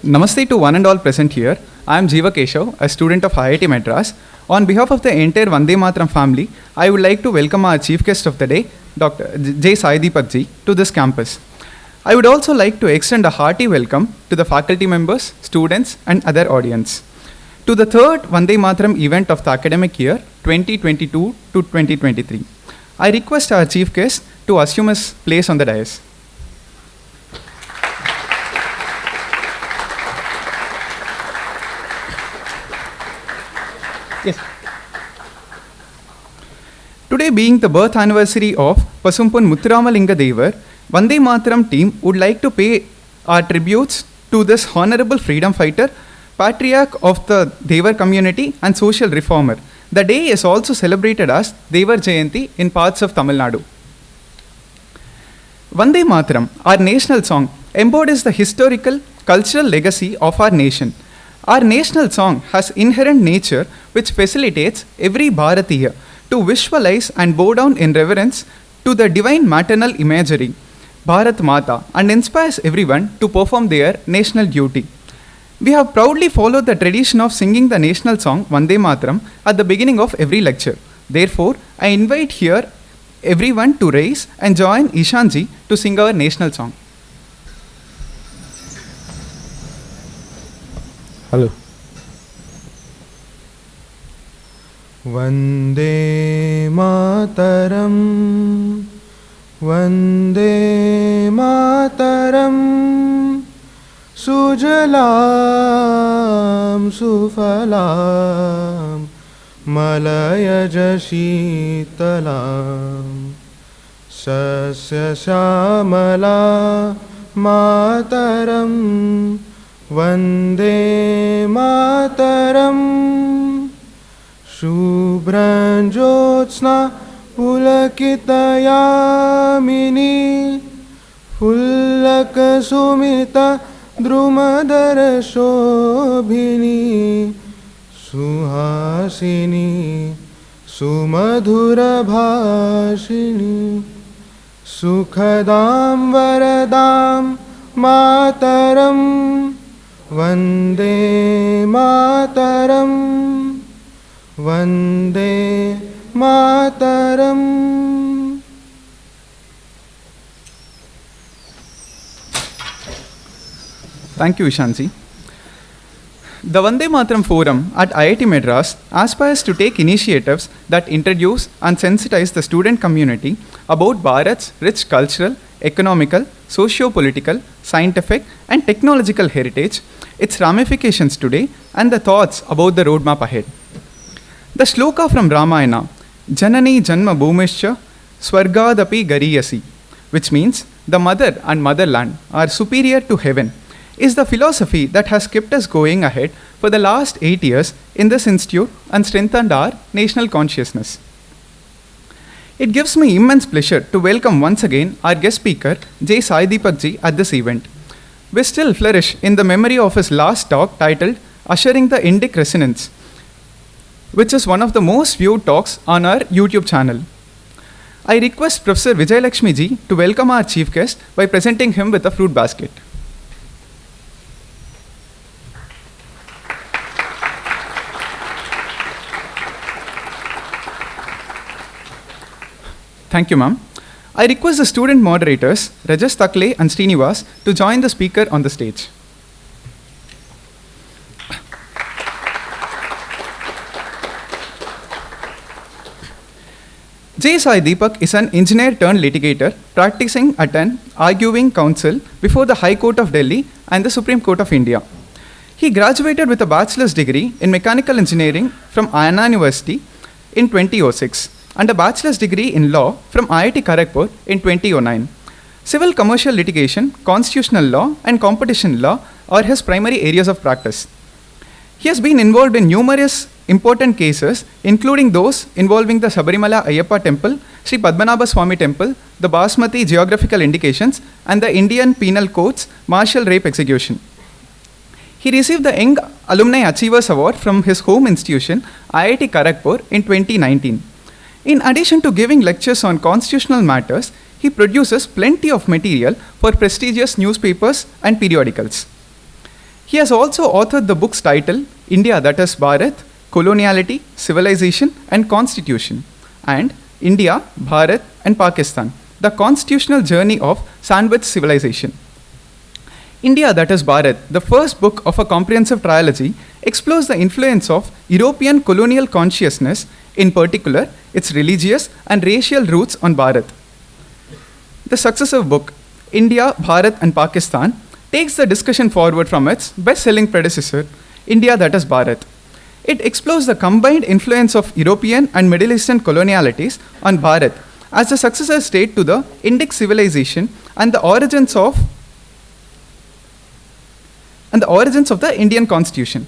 Namaste to one and all present here. I am Jeeva Keshav, a student of IIT Madras. On behalf of the entire Vande Mataram family, I would like to welcome our chief guest of the day, Dr. J Sai Deepak ji, to this campus. I would also like to extend a hearty welcome to the faculty members, students, and other audience to the third Vande Mataram event of the academic year 2022 to 2023. I request our chief guest to assume his place on the dais. Yes. Today being the birth anniversary of Pasumpun Muthuramalinga Devar, Vande Mataram team would like to pay our tributes to this honorable freedom fighter, patriarch of the Devar community and social reformer. The day is also celebrated as Devar Jayanti in parts of Tamil Nadu. Vande Mataram, our national song, embodies the historical, cultural legacy of our nation. Our national song has inherent nature which facilitates every Bharatiya to visualize and bow down in reverence to the divine maternal imagery, Bharat Mata, and inspires everyone to perform their national duty. We have proudly followed the tradition of singing the national song Vande Mataram at the beginning of every lecture. Therefore, I invite here everyone to rise and join Ishanji to sing our national song. Hello. Vande Mataram, Vande Mataram, Sujalam Sufalam, Malayaj Shitalam, Sasya Shamala Mataram, Vande Mataram, Shubhranjyotsna Pulakitayamini, Pullakasumita Drumadara Shobhini, Suhasini, Sumadhura Bhashini, Sukhadam Varadam Mataram, Vande Mataram, Vande Mataram. Thank you, Ishanji. The Vande Mataram Forum at IIT Madras aspires to take initiatives that introduce and sensitize the student community about Bharat's rich cultural, economical, socio-political, scientific, and technological heritage, its ramifications today, and the thoughts about the roadmap ahead. The shloka from Ramayana, Janani Janma Bhumishcha Swargadapi Gariyasi, which means the mother and motherland are superior to heaven, is the philosophy that has kept us going ahead for the last 8 years in this institute and strengthened our national consciousness. It gives me immense pleasure to welcome once again our guest speaker, J Sai Deepak ji, at this event. We still flourish in the memory of his last talk titled Ushering the Indic Resonance, which is one of the most viewed talks on our YouTube channel. I request Professor Vijay Lakshmi ji to welcome our chief guest by presenting him with a fruit basket. Thank you, ma'am. I request the student moderators, Rajas Takle and Srinivas, to join the speaker on the stage. J Sai Deepak is an engineer-turned-litigator practicing at an arguing counsel before the High Court of Delhi and the Supreme Court of India. He graduated with a bachelor's degree in mechanical engineering from Anna University in 2006 and a bachelor's degree in law from IIT Kharagpur in 2009. Civil commercial litigation, constitutional law, and competition law are his primary areas of practice. He has been involved in numerous important cases, including those involving the Sabarimala Ayyappa Temple, Sri Padmanabhaswamy Temple, the Basmati Geographical Indications, and the Indian Penal Code's martial rape execution. He received the Young Alumni Achievers Award from his home institution, IIT Kharagpur, in 2019. In addition to giving lectures on constitutional matters, he produces plenty of material for prestigious newspapers and periodicals. He has also authored the book's title, India that is Bharat, Coloniality, Civilization and Constitution, and India, Bharat and Pakistan, the constitutional journey of sandwich civilization. India that is Bharat, the first book of a comprehensive trilogy, explores the influence of European colonial consciousness, in particular its religious and racial roots on Bharat. The successive book, India, Bharat and Pakistan, takes the discussion forward from its best-selling predecessor, India that is Bharat. It explores the combined influence of European and Middle Eastern colonialities on Bharat as the successor state to the Indic civilization and the origins of the Indian constitution.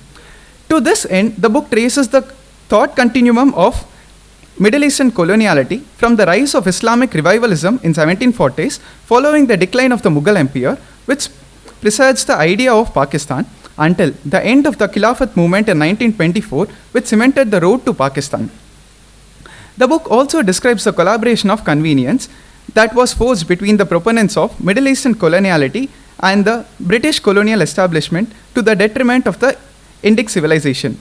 To this end, the book traces the thought continuum of Middle Eastern coloniality from the rise of Islamic revivalism in 1740s following the decline of the Mughal Empire, which presaged the idea of Pakistan, until the end of the Khilafat movement in 1924, which cemented the road to Pakistan. The book also describes the collaboration of convenience that was forged between the proponents of Middle Eastern coloniality and the British colonial establishment to the detriment of the Indic civilization.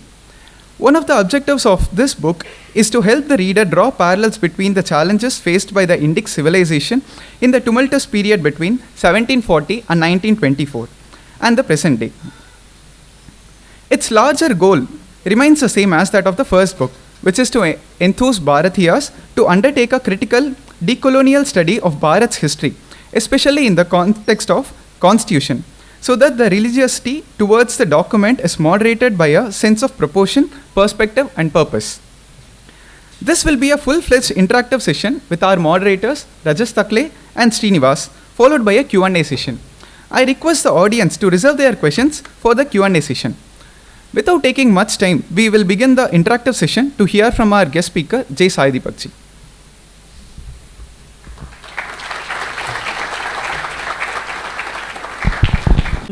One of the objectives of this book is to help the reader draw parallels between the challenges faced by the Indic civilization in the tumultuous period between 1740 and 1924 and the present day. Its larger goal remains the same as that of the first book, which is to enthuse Bharatiyas to undertake a critical decolonial study of Bharat's history, especially in the context of constitution, so that the religiosity towards the document is moderated by a sense of proportion, perspective and purpose. This will be a full-fledged interactive session with our moderators Rajas Takle and Srinivas, followed by a Q&A session. I request the audience to reserve their questions for the Q&A session. Without taking much time, we will begin the interactive session to hear from our guest speaker, J Sai Deepak ji.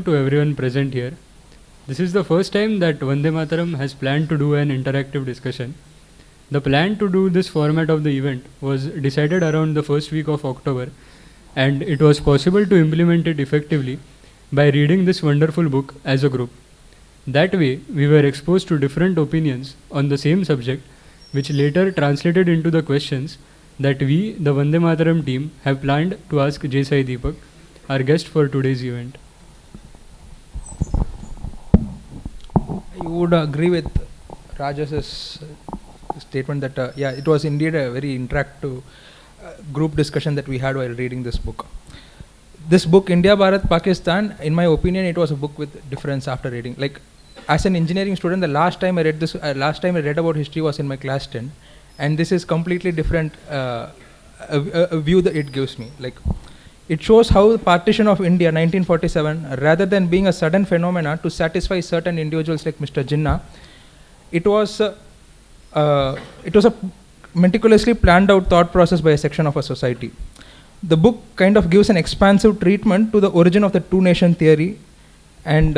To everyone present here. This is the first time that Vande Mataram has planned to do an interactive discussion. The plan to do this format of the event was decided around the first week of October, and it was possible to implement it effectively by reading this wonderful book as a group. That way, we were exposed to different opinions on the same subject, which later translated into the questions that we, the Vande Mataram team, have planned to ask J Sai Deepak, our guest for today's event. You would agree with Rajas's statement that it was indeed a very interactive group discussion that we had while reading this book. This book, India, Bharat, Pakistan, in my opinion, it was a book with difference after reading. Like, as an engineering student, the last time I read about history was in my class 10, and this is completely different a view that it gives me. Like, it shows how the partition of India, 1947, rather than being a sudden phenomena to satisfy certain individuals like Mr. Jinnah, it was a meticulously planned out thought process by a section of a society. The book kind of gives an expansive treatment to the origin of the two-nation theory, and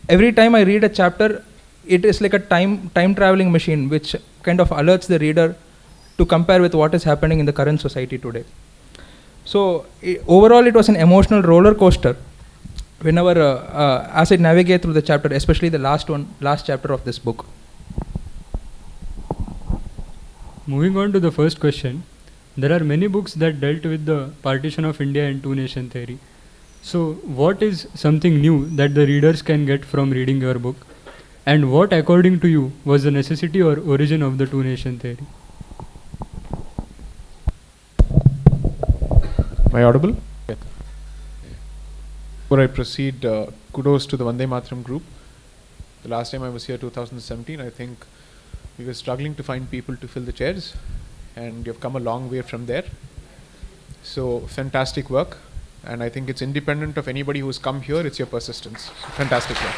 every time I read a chapter, it is like a time traveling machine which kind of alerts the reader to compare with what is happening in the current society today. So overall, it was an emotional roller coaster whenever as I navigate through the chapter, especially the last chapter of this book. Moving on to the first question, there are many books that dealt with the partition of India and two-nation theory. So what is something new that the readers can get from reading your book? And what, according to you, was the necessity or origin of the two-nation theory? Am I audible? Yeah. Before I proceed, kudos to the Vande Mataram group. The last time I was here, 2017, I think we were struggling to find people to fill the chairs, and you've come a long way from there. So fantastic work, and I think it's independent of anybody who's come here, it's your persistence. So fantastic work.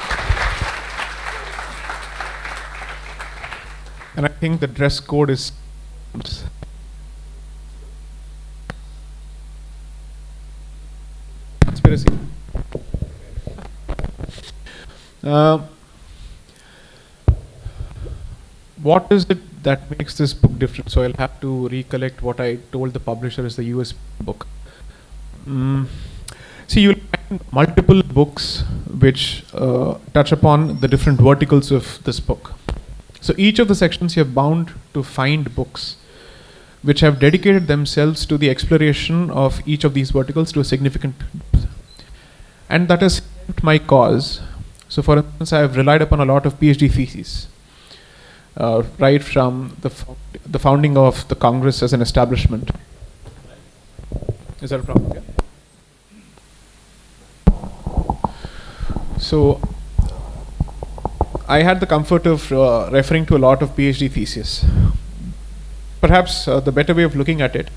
And I think the dress code is conspiracy. What is it that makes this book different? So I'll have to recollect what I told the publisher is the US book. See, you'll find multiple books which touch upon the different verticals of this book. So each of the sections you're bound to find books which have dedicated themselves to the exploration of each of these verticals to a significant depth. And that has helped my cause. So for instance, I have relied upon a lot of PhD theses, right from the founding of the Congress as an establishment. Is that a problem? Yeah. So I had the comfort of referring to a lot of PhD theses. Perhaps the better way of looking at it,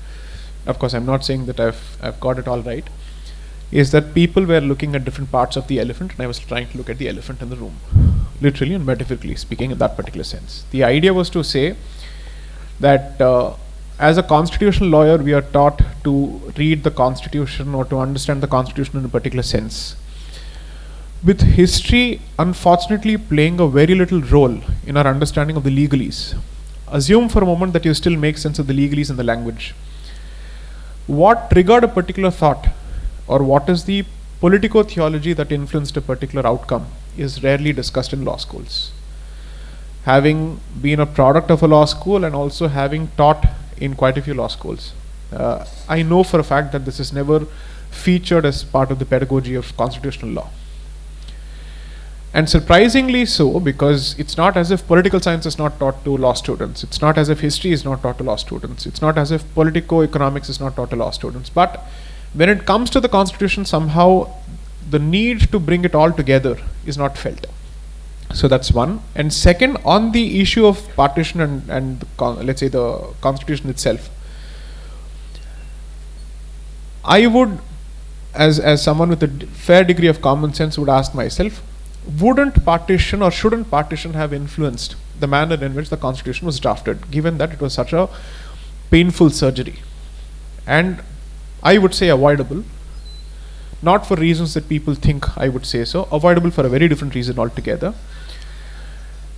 of course I'm not saying that I've got it all right, is that people were looking at different parts of the elephant and I was trying to look at the elephant in the room, literally and metaphorically speaking in that particular sense. The idea was to say that as a constitutional lawyer we are taught to read the constitution or to understand the constitution in a particular sense, with history unfortunately playing a very little role in our understanding of the legalese. Assume for a moment that you still make sense of the legalese in the language. What triggered a particular thought, or what is the politico-theology that influenced a particular outcome, is rarely discussed in law schools. Having been a product of a law school and also having taught in quite a few law schools, I know for a fact that this is never featured as part of the pedagogy of constitutional law. And surprisingly so, because it's not as if political science is not taught to law students. It's not as if history is not taught to law students. It's not as if politico-economics is not taught to law students. But when it comes to the constitution, somehow the need to bring it all together is not felt. So that's one. And second, on the issue of partition and let's say the constitution itself, I would, as someone with a fair degree of common sense, would ask myself, wouldn't partition or shouldn't partition have influenced the manner in which the constitution was drafted, given that it was such a painful surgery? And I would say avoidable, not for reasons that people think I would say so, avoidable for a very different reason altogether.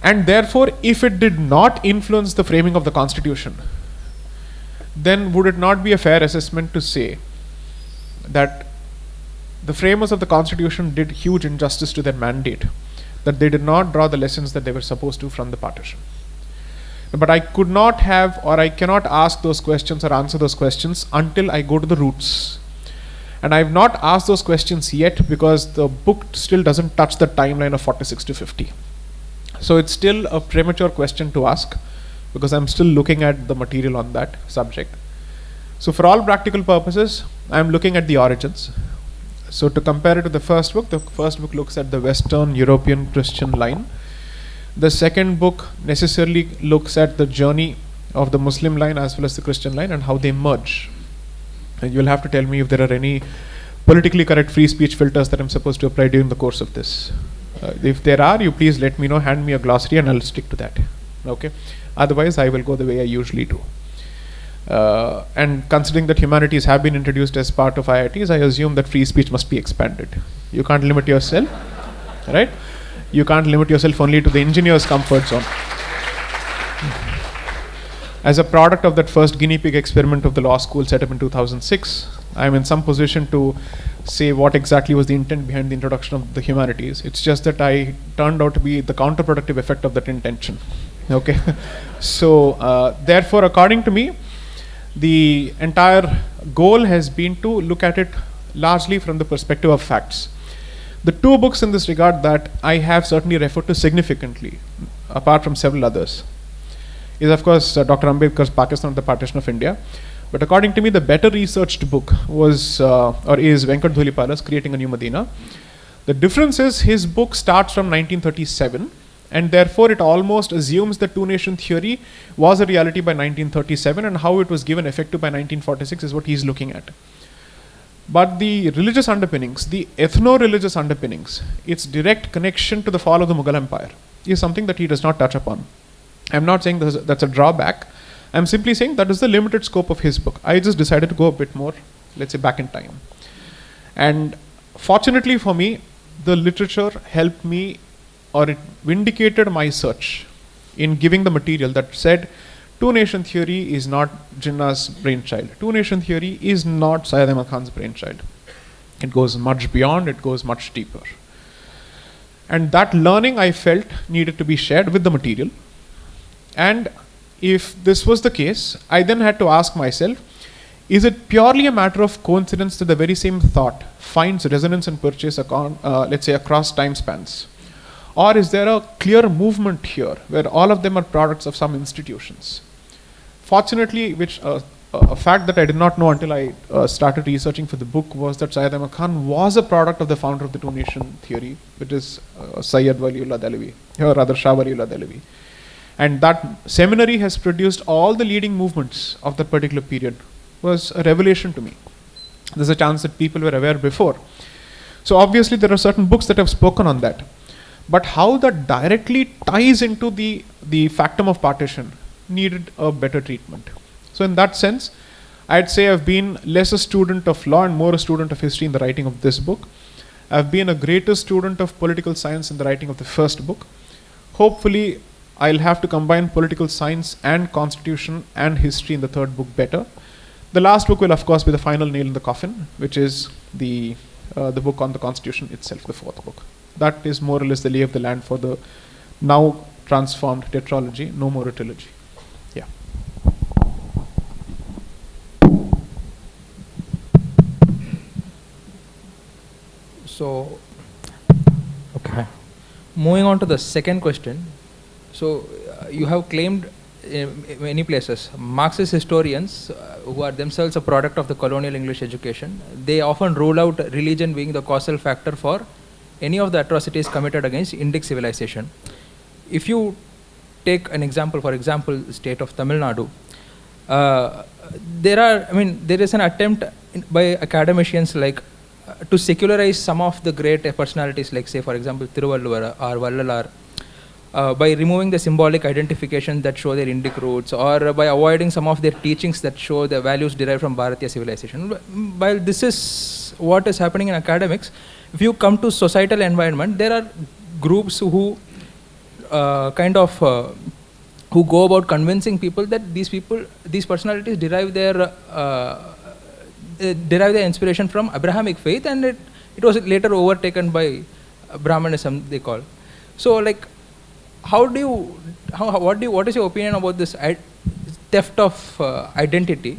And therefore, if it did not influence the framing of the constitution, then would it not be a fair assessment to say that the framers of the constitution did huge injustice to their mandate, that they did not draw the lessons that they were supposed to from the partition? But I could not have, or I cannot ask those questions or answer those questions until I go to the roots. And I have not asked those questions yet because the book still doesn't touch the timeline of 46 to 50. So it's still a premature question to ask because I'm still looking at the material on that subject. So for all practical purposes, I'm looking at the origins. So to compare it to the first book looks at the Western European Christian line. The second book necessarily looks at the journey of the Muslim line as well as the Christian line and how they merge. And you'll have to tell me if there are any politically correct free speech filters that I'm supposed to apply during the course of this. If there are, you please let me know, hand me a glossary and I'll stick to that. Okay. Otherwise, I will go the way I usually do. And considering that humanities have been introduced as part of IITs, I assume that free speech must be expanded. You can't limit yourself, right? You can't limit yourself only to the engineer's comfort zone. As a product of that first guinea pig experiment of the law school set up in 2006, I'm in some position to say what exactly was the intent behind the introduction of the humanities. It's just that I turned out to be the counterproductive effect of that intention. Okay. So, therefore, according to me, the entire goal has been to look at it largely from the perspective of facts. The two books in this regard that I have certainly referred to significantly, apart from several others, is of course Dr. Ambedkar's Pakistan, the Partition of India. But according to me, the better researched book was, or is Venkat Dhulipala's Creating a New Medina. The difference is his book starts from 1937. And therefore, it almost assumes the two-nation theory was a reality by 1937 and how it was given effect to by 1946 is what he's looking at. But the religious underpinnings, the ethno-religious underpinnings, its direct connection to the fall of the Mughal Empire is something that he does not touch upon. I'm not saying that's a drawback. I'm simply saying that is the limited scope of his book. I just decided to go a bit more, let's say, back in time. And fortunately for me, the literature helped me, or it vindicated my search in giving the material that said two-nation theory is not Jinnah's brainchild. Two-nation theory is not Syed Ahmad Khan's brainchild. It goes much beyond, it goes much deeper. And that learning I felt needed to be shared with the material. And if this was the case, I then had to ask myself, is it purely a matter of coincidence that the very same thought finds resonance and purchase let's say across time spans? Or is there a clear movement here where all of them are products of some institutions? Fortunately, which a fact that I did not know until I started researching for the book was that Syed Ahmad Khan was a product of the founder of the two-nation theory, which is Sayyid Waliullah Dehlavi, or rather Shah Waliullah Dehlavi. And that seminary has produced all the leading movements of that particular period. Was a revelation to me. There's a chance that people were aware before. So obviously there are certain books that have spoken on that. But how that directly ties into the factum of partition needed a better treatment. So in that sense, I'd say I've been less a student of law and more a student of history in the writing of this book. I've been a greater student of political science in the writing of the first book. Hopefully, I'll have to combine political science and constitution and history in the third book better. The last book will of course be the final nail in the coffin, which is the book on the constitution itself, the fourth book. That is more or less the lay of the land for the now transformed tetralogy, no more a trilogy. Yeah. So, okay. Moving on to the second question. So, you have claimed in many places, Marxist historians who are themselves a product of the colonial English education, they often rule out religion being the causal factor for any of the atrocities committed against Indic civilization. If you take an example, for example, state of Tamil Nadu, there is an attempt by academicians like to secularize some of the great personalities, like say for example Thiruvalluvar or Vallalar, by removing the symbolic identification that show their Indic roots, or by avoiding some of their teachings that show the values derived from Bharatiya civilization. While this is what is happening in academics, if you come to societal environment, there are groups who who go about convincing people that these personalities derive their inspiration from Abrahamic faith, and it was later overtaken by Brahmanism, they call. So, like, what is your opinion about this theft of identity,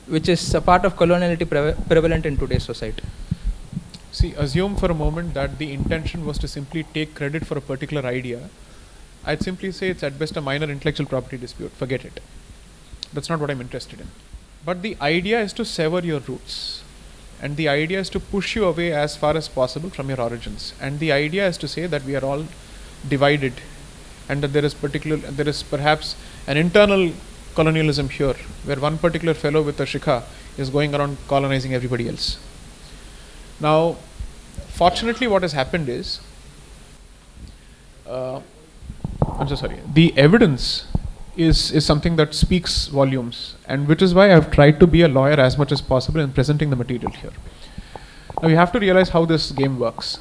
which is a part of coloniality prevalent in today's society? See, assume for a moment that the intention was to simply take credit for a particular idea. I'd simply say it's at best a minor intellectual property dispute. Forget it. That's not what I'm interested in. But the idea is to sever your roots. And the idea is to push you away as far as possible from your origins. And the idea is to say that we are all divided, and that there is perhaps an internal colonialism here, where one particular fellow with a shikha is going around colonizing everybody else. Now, fortunately, what has happened is, the evidence is something that speaks volumes, and which is why I've tried to be a lawyer as much as possible in presenting the material here. Now, you have to realize how this game works.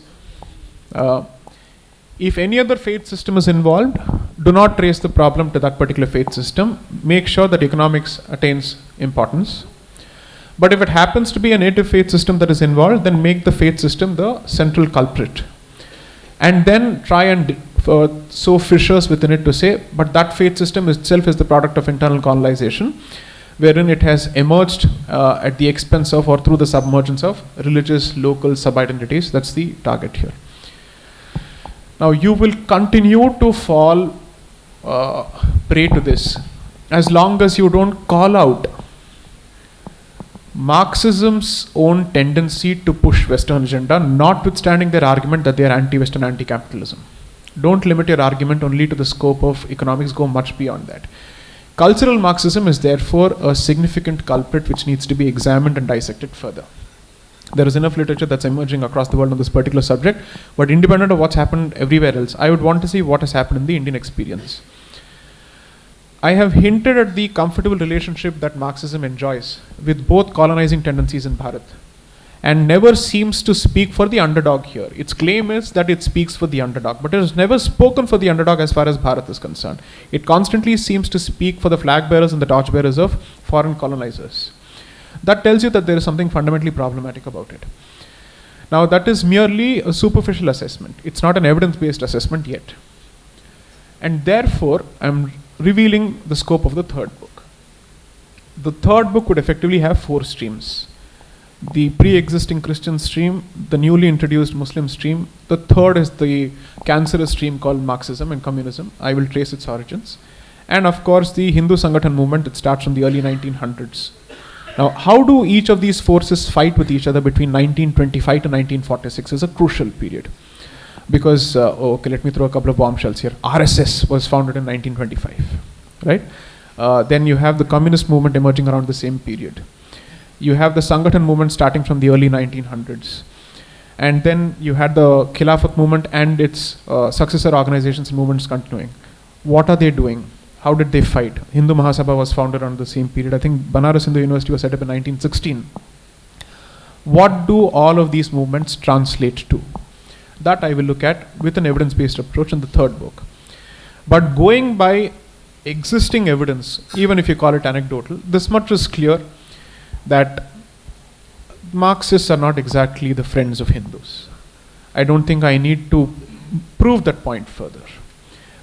If any other faith system is involved, do not trace the problem to that particular faith system. Make sure that economics attains importance. But if it happens to be a native faith system that is involved, then make the faith system the central culprit. And then try and sow fissures within it to say, but that faith system itself is the product of internal colonization, wherein it has emerged at the expense of or through the submergence of religious local sub-identities. That's the target here. Now, you will continue to fall prey to this as long as you don't call out Marxism's own tendency to push Western agenda, notwithstanding their argument that they are anti-Western, anti-capitalism. Don't limit your argument only to the scope of economics, go much beyond that. Cultural Marxism is therefore a significant culprit which needs to be examined and dissected further. There is enough literature that's emerging across the world on this particular subject, but independent of what's happened everywhere else, I would want to see what has happened in the Indian experience. I have hinted at the comfortable relationship that Marxism enjoys with both colonizing tendencies in Bharat, and never seems to speak for the underdog here. Its claim is that it speaks for the underdog, but it has never spoken for the underdog as far as Bharat is concerned. It constantly seems to speak for the flag bearers and the torch bearers of foreign colonizers. That tells you that there is something fundamentally problematic about it. Now that is merely a superficial assessment. It's not an evidence-based assessment yet. And therefore, I'm revealing the scope of the third book. The third book would effectively have 4 streams. The pre-existing Christian stream, the newly introduced Muslim stream. The third is the cancerous stream called Marxism and communism. I will trace its origins. And of course, the Hindu Sangathan movement that starts from the early 1900s. Now, how do each of these forces fight with each other between 1925 to 1946 is a crucial period. Because, okay, let me throw a couple of bombshells here. RSS was founded in 1925, right? Then you have the communist movement emerging around the same period. You have the Sangathan movement starting from the early 1900s. And then you had the Khilafat movement and its successor organizations and movements continuing. What are they doing? How did they fight? Hindu Mahasabha was founded around the same period. I think Banaras Hindu University was set up in 1916. What do all of these movements translate to? That I will look at with an evidence-based approach in the third book. But going by existing evidence, even if you call it anecdotal, this much is clear that Marxists are not exactly the friends of Hindus. I don't think I need to prove that point further.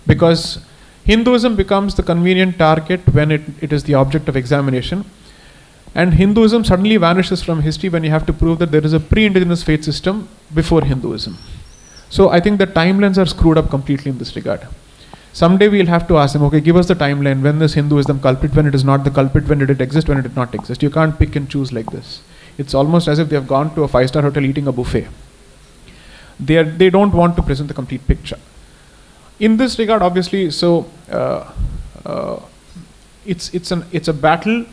Because Hinduism becomes the convenient target when it is the object of examination. And Hinduism suddenly vanishes from history when you have to prove that there is a pre-indigenous faith system before Hinduism. So I think the timelines are screwed up completely in this regard. Someday we'll have to ask them, okay, give us the timeline. When is Hinduism culprit? When it is not the culprit? When did it exist? When it did not exist? You can't pick and choose like this. It's almost as if they have gone to a 5-star hotel eating a buffet. They don't want to present the complete picture. In this regard, obviously, so it's a battle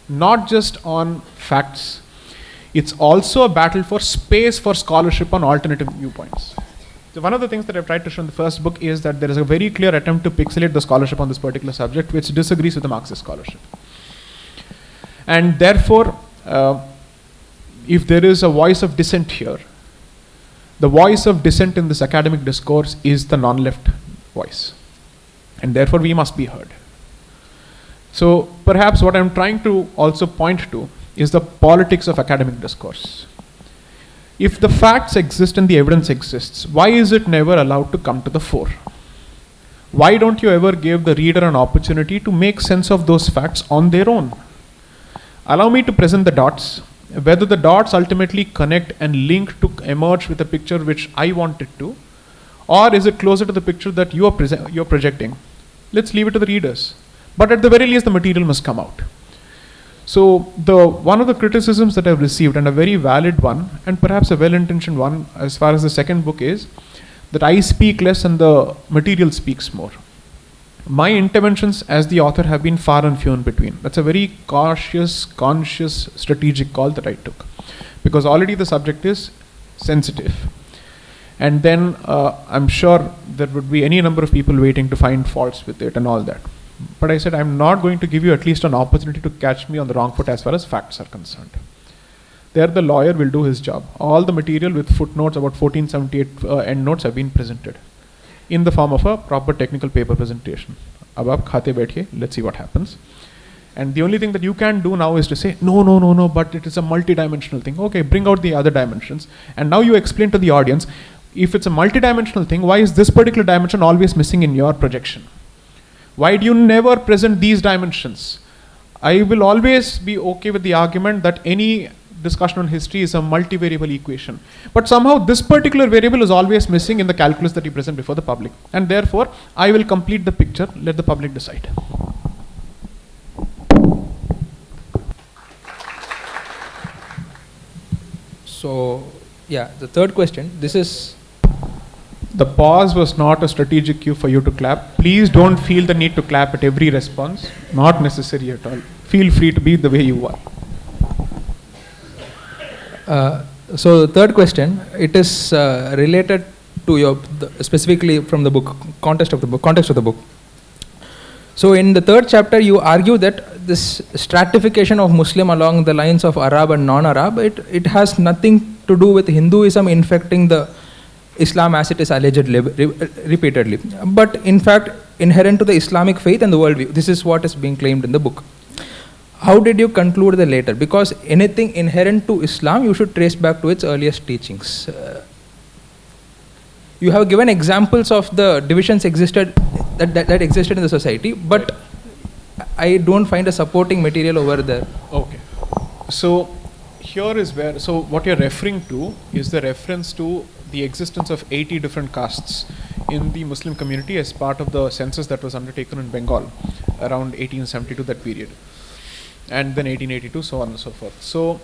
not just on facts. It's also a battle for space for scholarship on alternative viewpoints. So one of the things that I've tried to show in the first book is that there is a very clear attempt to pixelate the scholarship on this particular subject, which disagrees with the Marxist scholarship. And therefore, if there is a voice of dissent here, the voice of dissent in this academic discourse is the non-left voice. And therefore, we must be heard. So perhaps what I'm trying to also point to is the politics of academic discourse. If the facts exist and the evidence exists, why is it never allowed to come to the fore? Why don't you ever give the reader an opportunity to make sense of those facts on their own? Allow me to present the dots. Whether the dots ultimately connect and link to emerge with a picture which I want it to, or is it closer to the picture that you're projecting? Let's leave it to the readers. But at the very least, the material must come out. So one of the criticisms that I've received, and a very valid one, and perhaps a well-intentioned one as far as the second book is, that I speak less and the material speaks more. My interventions as the author have been far and few in between. That's a very cautious, conscious, strategic call that I took. Because already the subject is sensitive. And then I'm sure there would be any number of people waiting to find faults with it and all that. But I said, I'm not going to give you at least an opportunity to catch me on the wrong foot as far as facts are concerned. There the lawyer will do his job. All the material with footnotes, about 1478 endnotes have been presented in the form of a proper technical paper presentation. Ab aap khate baithiye, let's see what happens. And the only thing that you can do now is to say, no, but it is a multidimensional thing. Okay, bring out the other dimensions. And now you explain to the audience, if it's a multidimensional thing, why is this particular dimension always missing in your projection? Why do you never present these dimensions? I will always be okay with the argument that any discussion on history is a multivariable equation. But somehow this particular variable is always missing in the calculus that you present before the public. And therefore, I will complete the picture, let the public decide. So, yeah, the third question, this is... The pause was not a strategic cue for you to clap. Please don't feel the need to clap at every response. Not necessary at all. Feel free to be the way you are. So the third question, it is related to specifically from the book, context of the book. So in the third chapter, you argue that this stratification of Muslim along the lines of Arab and non-Arab, it has nothing to do with Hinduism infecting the Islam as it is alleged repeatedly, but in fact inherent to the Islamic faith and the worldview. This is what is being claimed in the book. how did you conclude the later? Because anything inherent to Islam you should trace back to its earliest teachings. You have given examples of the divisions that existed in the society, but I don't find a supporting material over there. Okay. So here is where, so what you're referring to is the reference to the existence of 80 different castes in the Muslim community as part of the census that was undertaken in Bengal around 1872, that period, and then 1882, so on and so forth. So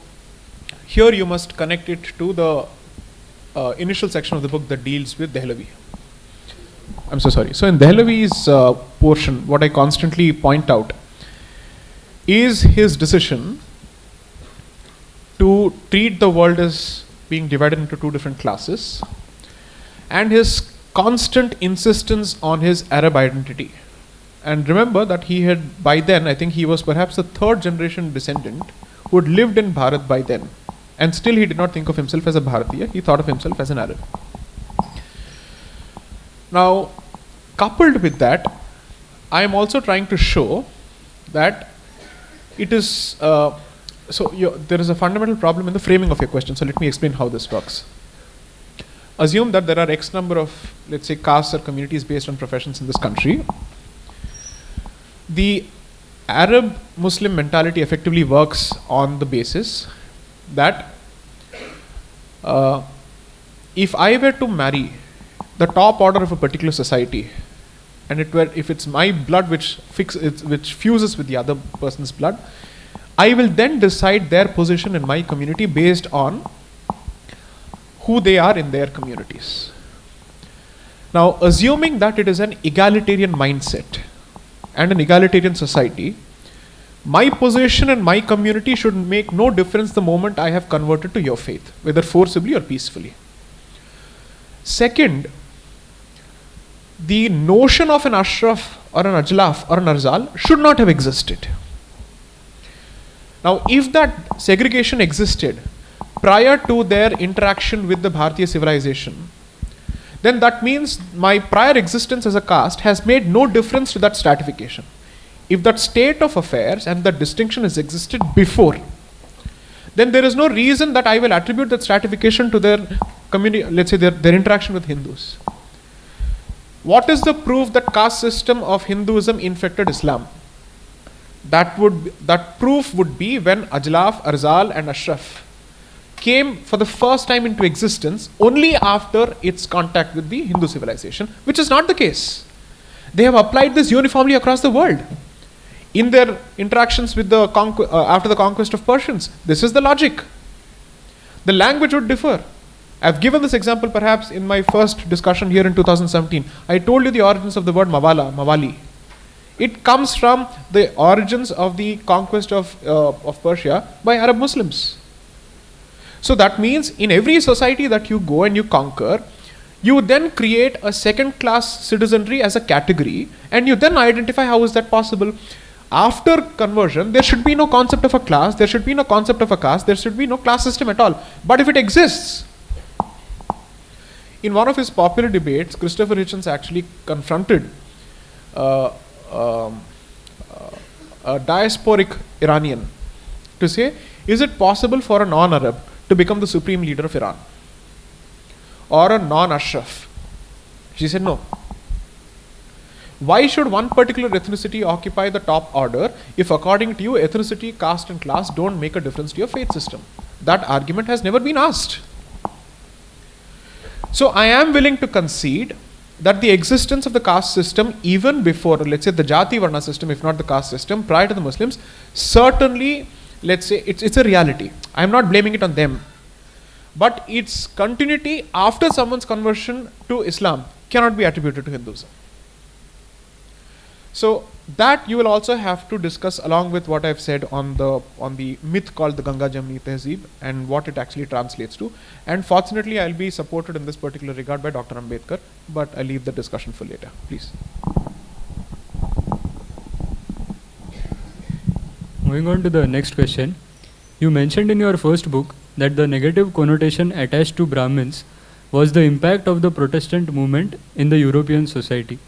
here you must connect it to the initial section of the book that deals with Dehlavi. I'm so sorry. So in Dehlavi's portion, what I constantly point out is his decision to treat the world as being divided into two different classes, and his constant insistence on his Arab identity. And remember that he had, by then, I think he was perhaps the third generation descendant who had lived in Bharat by then, and still he did not think of himself as a Bharatiya, he thought of himself as an Arab. Now, coupled with that, I am also trying to show that it is, there is a fundamental problem in the framing of your question, so let me explain how this works. Assume that there are X number of, let's say, castes or communities based on professions in this country. The Arab Muslim mentality effectively works on the basis that if I were to marry the top order of a particular society, and if it's my blood which fuses with the other person's blood, I will then decide their position in my community based on who they are in their communities. Now, assuming that it is an egalitarian mindset and an egalitarian society, my position in my community should make no difference the moment I have converted to your faith, whether forcibly or peacefully. Second, the notion of an Ashraf or an Ajlaf or an Arzal should not have existed. Now, if that segregation existed prior to their interaction with the Bharatiya civilization, then that means my prior existence as a caste has made no difference to that stratification. If that state of affairs and that distinction has existed before, then there is no reason that I will attribute that stratification to their community, let's say their interaction with Hindus. What is the proof that caste system of Hinduism infected Islam? That proof would be when Ajlaf, Arzal and Ashraf came for the first time into existence only after its contact with the Hindu civilization, which is not the case. They have applied this uniformly across the world. In their interactions with the after the conquest of Persians, this is the logic. The language would differ. I've given this example perhaps in my first discussion here in 2017. I told you the origins of the word Mawala, Mawali. It comes from the origins of the conquest of Persia by Arab Muslims. So that means in every society that you go and you conquer, you then create a second class citizenry as a category, and you then identify how is that possible. After conversion, there should be no concept of a class, there should be no concept of a caste, there should be no class system at all. But if it exists, in one of his popular debates, Christopher Hitchens actually confronted a diasporic Iranian to say, is it possible for a non-Arab to become the supreme leader of Iran? Or a non-Ashraf? She said no. Why should one particular ethnicity occupy the top order if according to you ethnicity, caste and class don't make a difference to your faith system? That argument has never been asked. So I am willing to concede that the existence of the caste system even before, let's say the Jati Varna system, if not the caste system, prior to the Muslims, certainly, let's say it's a reality. I am not blaming it on them. But its continuity after someone's conversion to Islam cannot be attributed to Hinduism. So that you will also have to discuss along with what I've said on the myth called the Ganga Jamni Tehzeeb and what it actually translates to. And fortunately, I'll be supported in this particular regard by Dr. Ambedkar, but I'll leave the discussion for later. Please. Moving on to the next question. You mentioned in your first book that the negative connotation attached to Brahmins was the impact of the Protestant movement in the European society.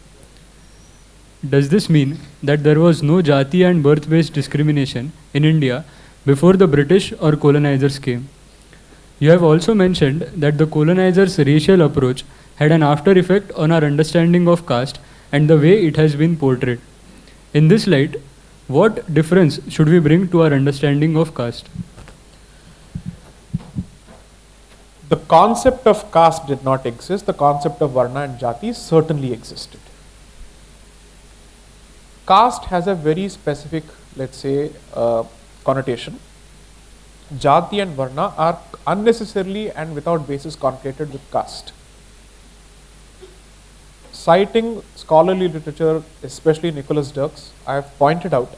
does this mean that there was no Jati and Birth-based discrimination in India before the British or colonizers came? You have also mentioned that the colonizers' racial approach had an after effect on our understanding of caste and the way it has been portrayed. In this light, what difference should we bring to our understanding of caste? The concept of caste did not exist. The concept of Varna and Jati certainly existed. Caste has a very specific, let's say, connotation. Jati and Varna are unnecessarily and without basis conflated with caste. Citing scholarly literature, especially Nicholas Dirks, I have pointed out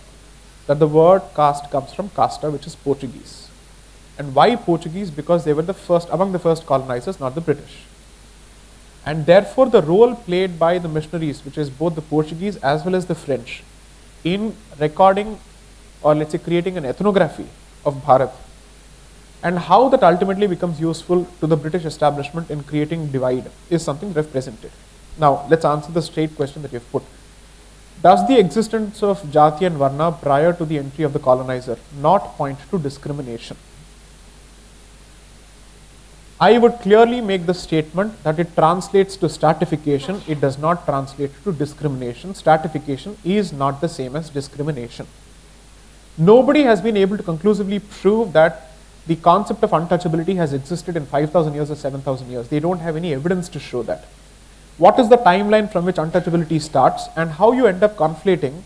that the word caste comes from casta, which is Portuguese. And why Portuguese? Because they were the first, among the first colonizers, not the British. And therefore the role played by the missionaries, which is both the Portuguese as well as the French, in recording or let's say creating an ethnography of Bharat, and how that ultimately becomes useful to the British establishment in creating divide, is something represented. Now let's answer the straight question that you've put. Does the existence of Jati and Varna prior to the entry of the colonizer not point to discrimination? I would clearly make the statement that it translates to stratification, it does not translate to discrimination. Stratification is not the same as discrimination. Nobody has been able to conclusively prove that the concept of untouchability has existed in 5,000 years or 7,000 years. They don't have any evidence to show that. What is the timeline from which untouchability starts, and how you end up conflating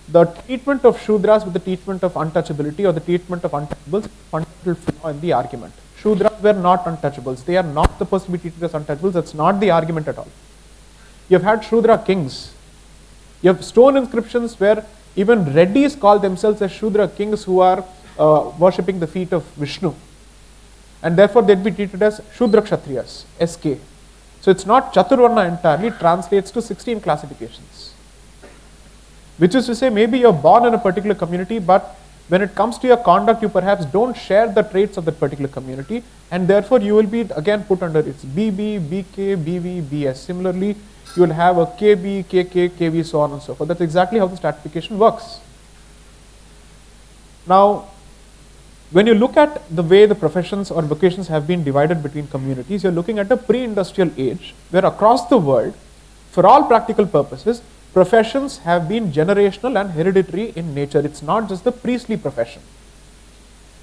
the treatment of Shudras with the treatment of untouchability or the treatment of untouchables, fundamental flaw in the argument. Shudras were not untouchables. They are not supposed to be treated as untouchables. That's not the argument at all. You have had Shudra kings. You have stone inscriptions where even Reddis call themselves as Shudra kings who are worshipping the feet of Vishnu. And therefore they'd be treated as Shudra Kshatriyas, SK. So it's not Chaturvarna entirely, it translates to 16 classifications. Which is to say, maybe you're born in a particular community, but when it comes to your conduct, you perhaps don't share the traits of that particular community, and therefore you will be again put under its BB, BK, BV, BS. Similarly, you will have a KB, KK, KV, so on and so forth. That's exactly how the stratification works. Now, when you look at the way the professions or vocations have been divided between communities, you're looking at a pre-industrial age where across the world, for all practical purposes, professions have been generational and hereditary in nature. It's not just the priestly profession.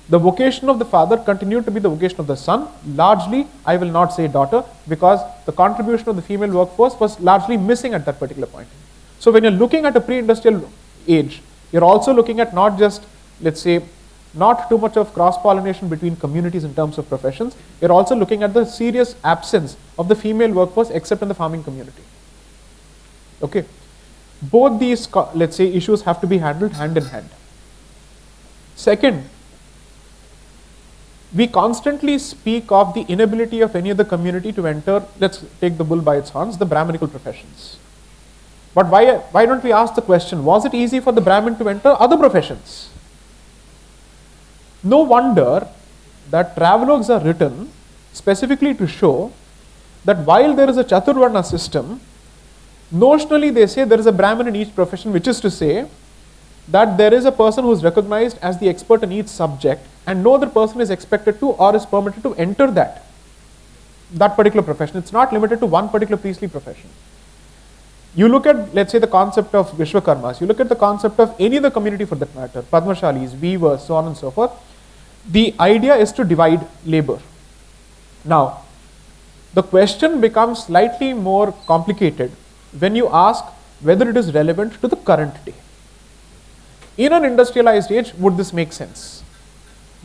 The vocation of the father continued to be the vocation of the son. Largely, I will not say daughter, because the contribution of the female workforce was largely missing at that particular point. So when you're looking at a pre-industrial age, you're also looking at not just, let's say, not too much of cross-pollination between communities in terms of professions. You're also looking at the serious absence of the female workforce except in the farming community. Okay. Both these, let's say, issues have to be handled hand in hand. Second, we constantly speak of the inability of any other community to enter, let's take the bull by its horns, the Brahminical professions. But why don't we ask the question, was it easy for the Brahmin to enter other professions? No wonder that travelogues are written specifically to show that while there is a Chaturvarna system, notionally they say there is a Brahmin in each profession, which is to say that there is a person who is recognized as the expert in each subject and no other person is expected to or is permitted to enter that particular profession. It's not limited to one particular priestly profession. You look at, let's say, the concept of Vishwakarmas, you look at the concept of any other community for that matter, Padmashalis, weavers, so on and so forth. The idea is to divide labor. Now, the question becomes slightly more complicated when you ask whether it is relevant to the current day. In an industrialized age, would this make sense?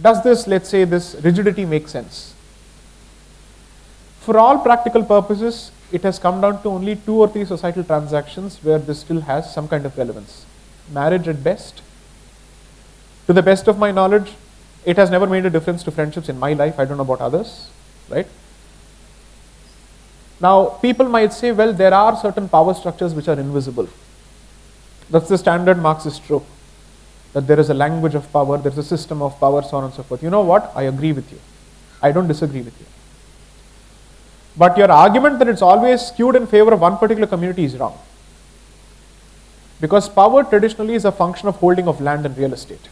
Does this, let's say, this rigidity make sense? For all practical purposes, it has come down to only 2 or 3 societal transactions where this still has some kind of relevance. Marriage at best. To the best of my knowledge, it has never made a difference to friendships in my life. I don't know about others, right? Now, people might say, well, there are certain power structures which are invisible. That's the standard Marxist trope, that there is a language of power, there is a system of power, so on and so forth. You know what? I agree with you. I don't disagree with you. But your argument that it's always skewed in favor of one particular community is wrong. because power traditionally is a function of holding of land and real estate.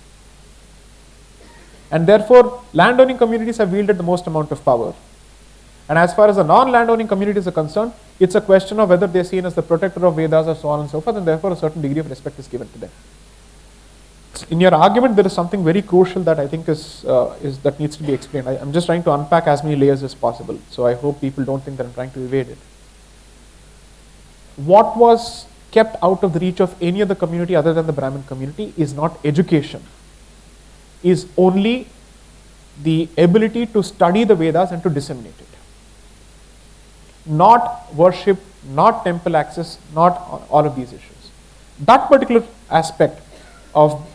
And therefore, landowning communities have wielded the most amount of power. And as far as the non-landowning communities are concerned, it's a question of whether they're seen as the protector of Vedas or so on and so forth, and therefore a certain degree of respect is given to them. In your argument, there is something very crucial that I think is that needs to be explained. I'm just trying to unpack as many layers as possible, so I hope people don't think that I'm trying to evade it. What was kept out of the reach of any other community other than the Brahmin community is not education, is only the ability to study the Vedas and to disseminate it. Not worship, not temple access, not all of these issues. That particular aspect of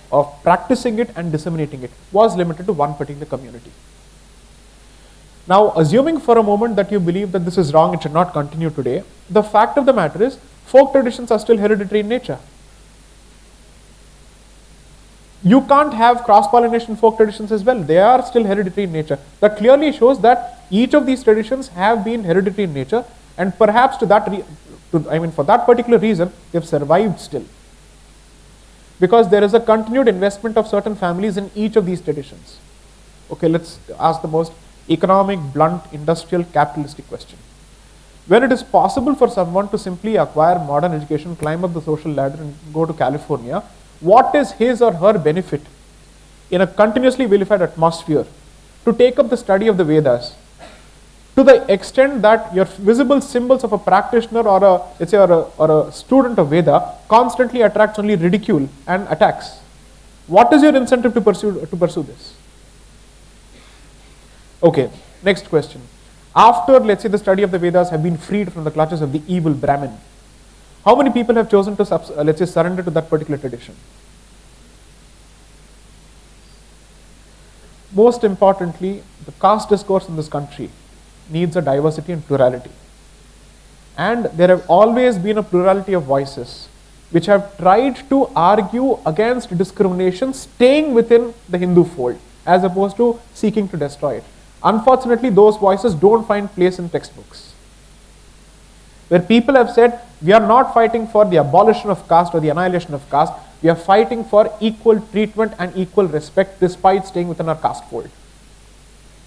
practicing it and disseminating it was limited to one particular community. Now, assuming for a moment that you believe that this is wrong, it should not continue today, the fact of the matter is, folk traditions are still hereditary in nature. You can't have cross-pollination folk traditions as well. They are still hereditary in nature. That clearly shows that each of these traditions have been hereditary in nature, and perhaps for that particular reason, they've survived still. Because there is a continued investment of certain families in each of these traditions. Okay, let's ask the most economic, blunt, industrial, capitalistic question. When it is possible for someone to simply acquire modern education, climb up the social ladder and go to California, what is his or her benefit in a continuously vilified atmosphere to take up the study of the Vedas to the extent that your visible symbols of a practitioner or a, let's say, or a student of Veda constantly attracts only ridicule and attacks? What is your incentive to pursue this? Okay, next question. After, let's say, the study of the Vedas have been freed from the clutches of the evil Brahmin, how many people have chosen to, let's say, surrender to that particular tradition? Most importantly, the caste discourse in this country needs a diversity and plurality. And there have always been a plurality of voices which have tried to argue against discrimination staying within the Hindu fold as opposed to seeking to destroy it. Unfortunately, those voices don't find place in textbooks. Where people have said, we are not fighting for the abolition of caste or the annihilation of caste, we are fighting for equal treatment and equal respect despite staying within our caste fold.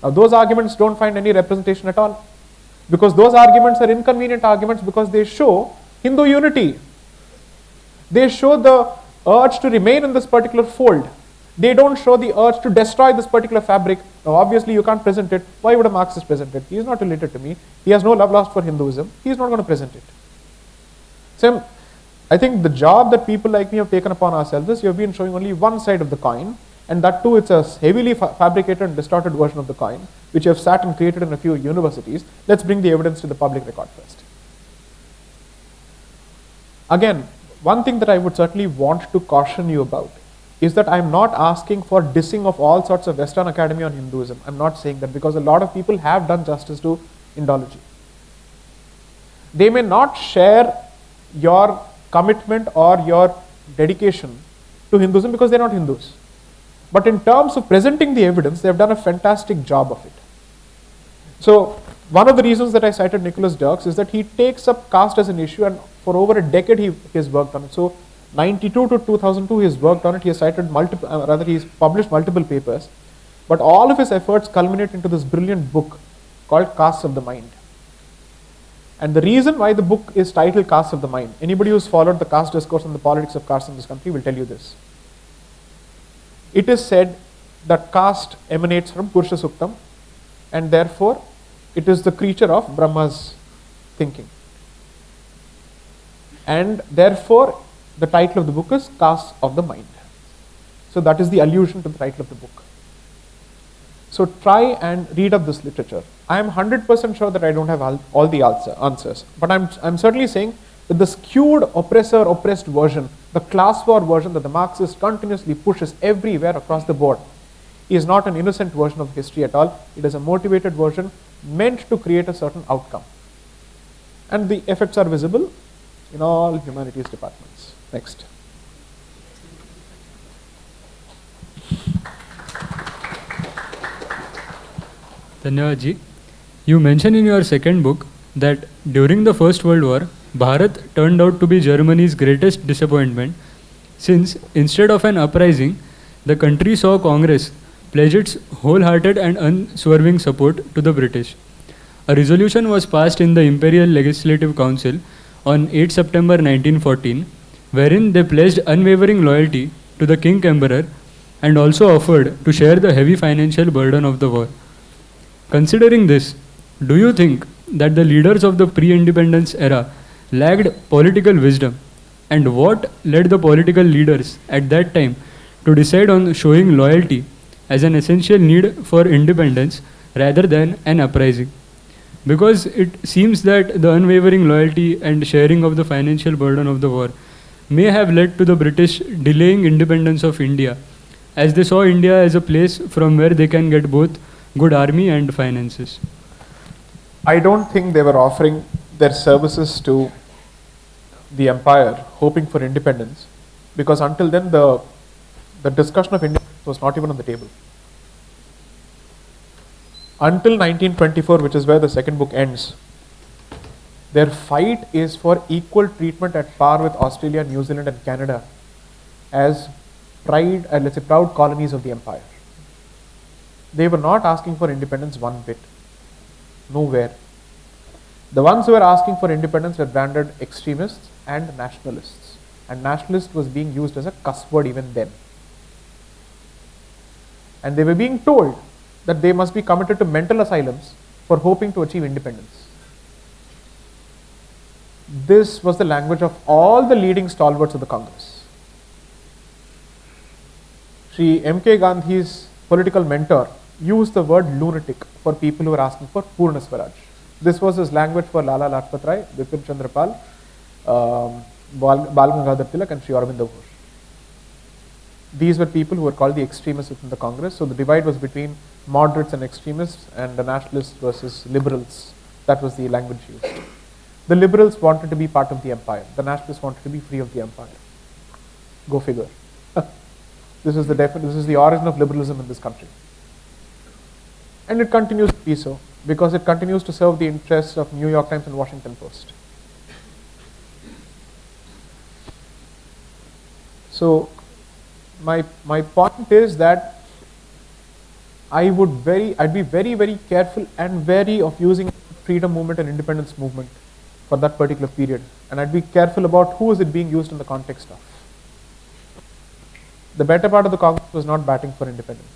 Now, those arguments don't find any representation at all, because those arguments are inconvenient arguments because they show Hindu unity. They show the urge to remain in this particular fold. They don't show the urge to destroy this particular fabric. Now, obviously, you can't present it. Why would a Marxist present it? He is not related to me. He has no love lost for Hinduism. He is not going to present it. So, I think the job that people like me have taken upon ourselves is you have been showing only one side of the coin, and that too, it's a heavily fabricated and distorted version of the coin, which you have sat and created in a few universities. Let's bring the evidence to the public record first. Again, one thing that I would certainly want to caution you about is that I'm not asking for dissing of all sorts of Western academy on Hinduism. I'm not saying that, because a lot of people have done justice to Indology. They may not share your commitment or your dedication to Hinduism because they're not Hindus. But in terms of presenting the evidence, they've done a fantastic job of it. So, one of the reasons that I cited Nicholas Dirks is that he takes up caste as an issue, and for over a decade he has worked on it. So, 92 to 2002 he has worked on it. He has cited he's published multiple papers, but all of his efforts culminate into this brilliant book called Castes of the Mind. And the reason why the book is titled Castes of the Mind, anybody who's followed the caste discourse and the politics of caste in this country will tell you this. It is said that caste emanates from Purusha Suktam, and therefore it is the creature of Brahma's thinking. And therefore the title of the book is Castes of the Mind. So that is the allusion to the title of the book. So try and read up this literature. I am 100% sure that I don't have all the answers, but I'm certainly saying that the skewed oppressor-oppressed version, the class war version that the Marxist continuously pushes everywhere across the board, is not an innocent version of history at all. It is a motivated version meant to create a certain outcome. And the effects are visible in all humanities departments. Next. Dhanyavad ji, you mention in your second book that during the First World War, Bharat turned out to be Germany's greatest disappointment, since instead of an uprising, the country saw Congress pledge its wholehearted and unswerving support to the British. A resolution was passed in the Imperial Legislative Council on 8 September 1914, wherein they pledged unwavering loyalty to the King Emperor and also offered to share the heavy financial burden of the war. Considering this, do you think that the leaders of the pre-independence era lacked political wisdom, and what led the political leaders at that time to decide on showing loyalty as an essential need for independence rather than an uprising? Because it seems that the unwavering loyalty and sharing of the financial burden of the war may have led to the British delaying independence of India, as they saw India as a place from where they can get both good army and finances. I don't think they were offering their services to the empire hoping for independence, because until then the discussion of independence was not even on the table. Until 1924, which is where the second book ends, their fight is for equal treatment at par with Australia, New Zealand and Canada as proud colonies of the empire. They were not asking for independence one bit. Nowhere. The ones who were asking for independence were branded extremists and nationalists. And nationalist was being used as a cuss word even then. And they were being told that they must be committed to mental asylums for hoping to achieve independence. This was the language of all the leading stalwarts of the Congress. Shri M.K. Gandhi's political mentor used the word lunatic for people who were asking for Purna Swaraj. This was his language for Lala Lajpat Rai, Bipin Chandra Pal, Bal Gangadhar Tilak and Shri Aurobindo Ghosh. These were people who were called the extremists within the Congress. So the divide was between moderates and extremists and the nationalists versus liberals. That was the language used. The liberals wanted to be part of the empire. The nationalists wanted to be free of the empire. Go figure. This is the origin of liberalism in this country. And it continues to be so, because it continues to serve the interests of New York Times and Washington Post. So my point is that I'd be very, very careful and wary of using freedom movement and independence movement for that particular period. And I'd be careful about who is it being used in the context of. The better part of the Congress was not batting for independence.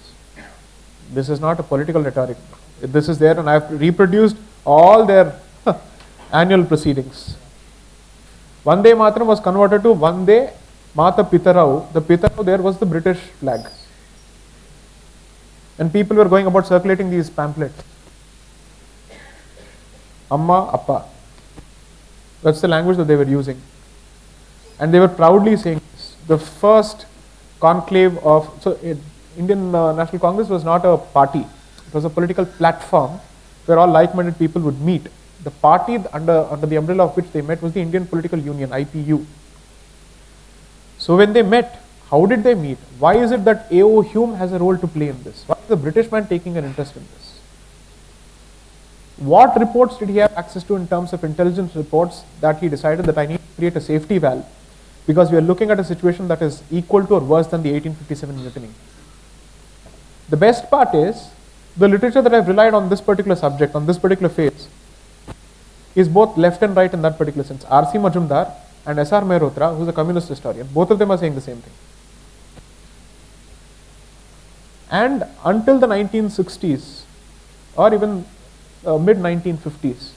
This is not a political rhetoric. This is there, and I have reproduced all their annual proceedings. Vande Mataram was converted to Vande Mata Pitarau. The Pitarau there was the British flag. And people were going about circulating these pamphlets. Amma, Appa. That's the language that they were using. And they were proudly saying this. The first conclave of, Indian National Congress was not a party. It was a political platform where all like-minded people would meet. The party under the umbrella of which they met was the Indian Political Union, IPU. So when they met, how did they meet? Why is it that A.O. Hume has a role to play in this? Why is the British man taking an interest in this? What reports did he have access to in terms of intelligence reports that he decided that I need to create a safety valve? Because we are looking at a situation that is equal to or worse than the 1857 mutiny. The best part is, the literature that I've relied on this particular subject, on this particular phase, is both left and right in that particular sense. R.C. Majumdar and S.R. Mehrotra, who's a communist historian, both of them are saying the same thing. And until the 1960s, or even mid-1950s,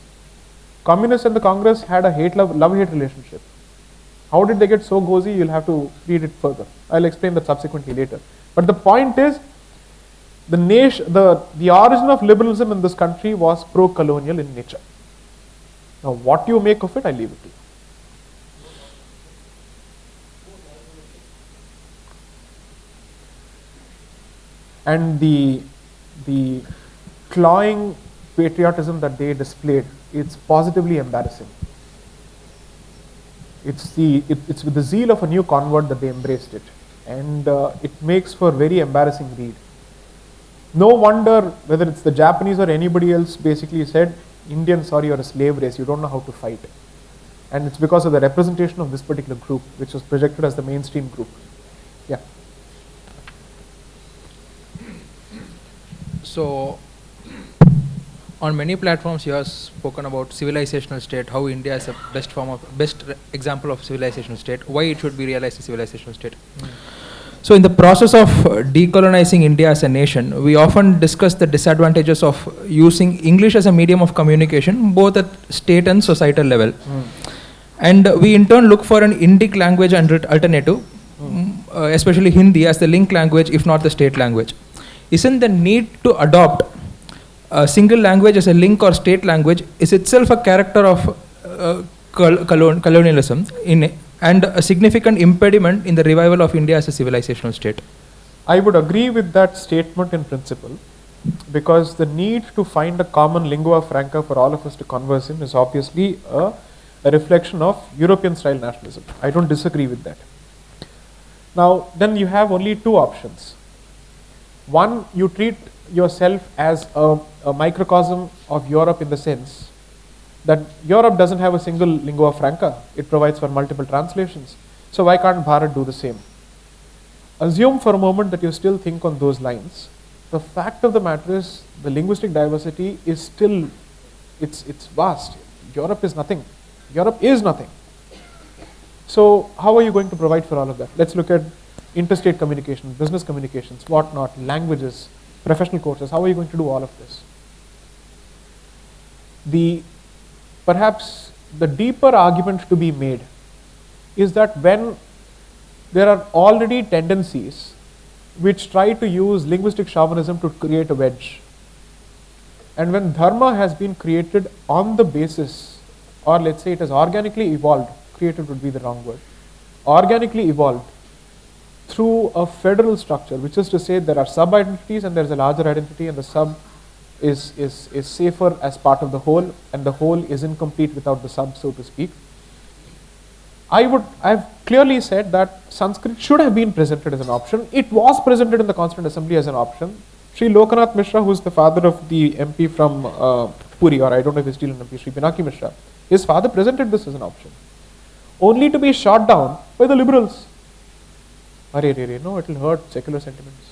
communists and the Congress had a love-hate relationship. How did they get so cozy? You'll have to read it further. I'll explain that subsequently later. But the point is, the origin of liberalism in this country was pro-colonial in nature. Now, what you make of it, I leave it to you. And the clawing patriotism that they displayed, it's positively embarrassing. It's with the zeal of a new convert that they embraced it, and it makes for very embarrassing read. No wonder whether it's the Japanese or anybody else basically said, Indians, sorry, you're a slave race, you don't know how to fight. And it's because of the representation of this particular group, which was projected as the mainstream group. Yeah. So, on many platforms, you have spoken about civilizational state, how India is a best example of civilizational state, why it should be realized as civilizational state. So, in the process of decolonizing India as a nation, we often discuss the disadvantages of using English as a medium of communication, both at state and societal level. And we in turn look for an Indic language and alternative, especially Hindi as the link language, if not the state language. Isn't the need to adopt a single language as a link or state language is itself a character of colonialism and a significant impediment in the revival of India as a civilizational state? I would agree with that statement in principle, because the need to find a common lingua franca for all of us to converse in is obviously a reflection of European style nationalism. I don't disagree with that. Now, then you have only two options. One, you treat yourself as a microcosm of Europe in the sense that Europe doesn't have a single lingua franca. It provides for multiple translations. So why can't Bharat do the same? Assume for a moment that you still think on those lines. The fact of the matter is the linguistic diversity is still, it's vast. Europe is nothing. Europe is nothing. So how are you going to provide for all of that? Let's look at interstate communication, business communications, whatnot, languages, professional courses. How are you going to do all of this? Perhaps the deeper argument to be made is that when there are already tendencies which try to use linguistic chauvinism to create a wedge, and when dharma has been created on the basis, or let's say it has organically evolved, created would be the wrong word, organically evolved through a federal structure, which is to say there are sub-identities and there is a larger identity, and the sub is safer as part of the whole, and the whole is incomplete without the sub, so to speak. I've clearly said that Sanskrit should have been presented as an option. It was presented in the Constituent Assembly as an option. Sri Lokanath Mishra, who is the father of the MP from Puri, or I don't know if he's still an MP, Sri Pinaki Mishra, his father presented this as an option, only to be shot down by the liberals. No, it will hurt secular sentiments.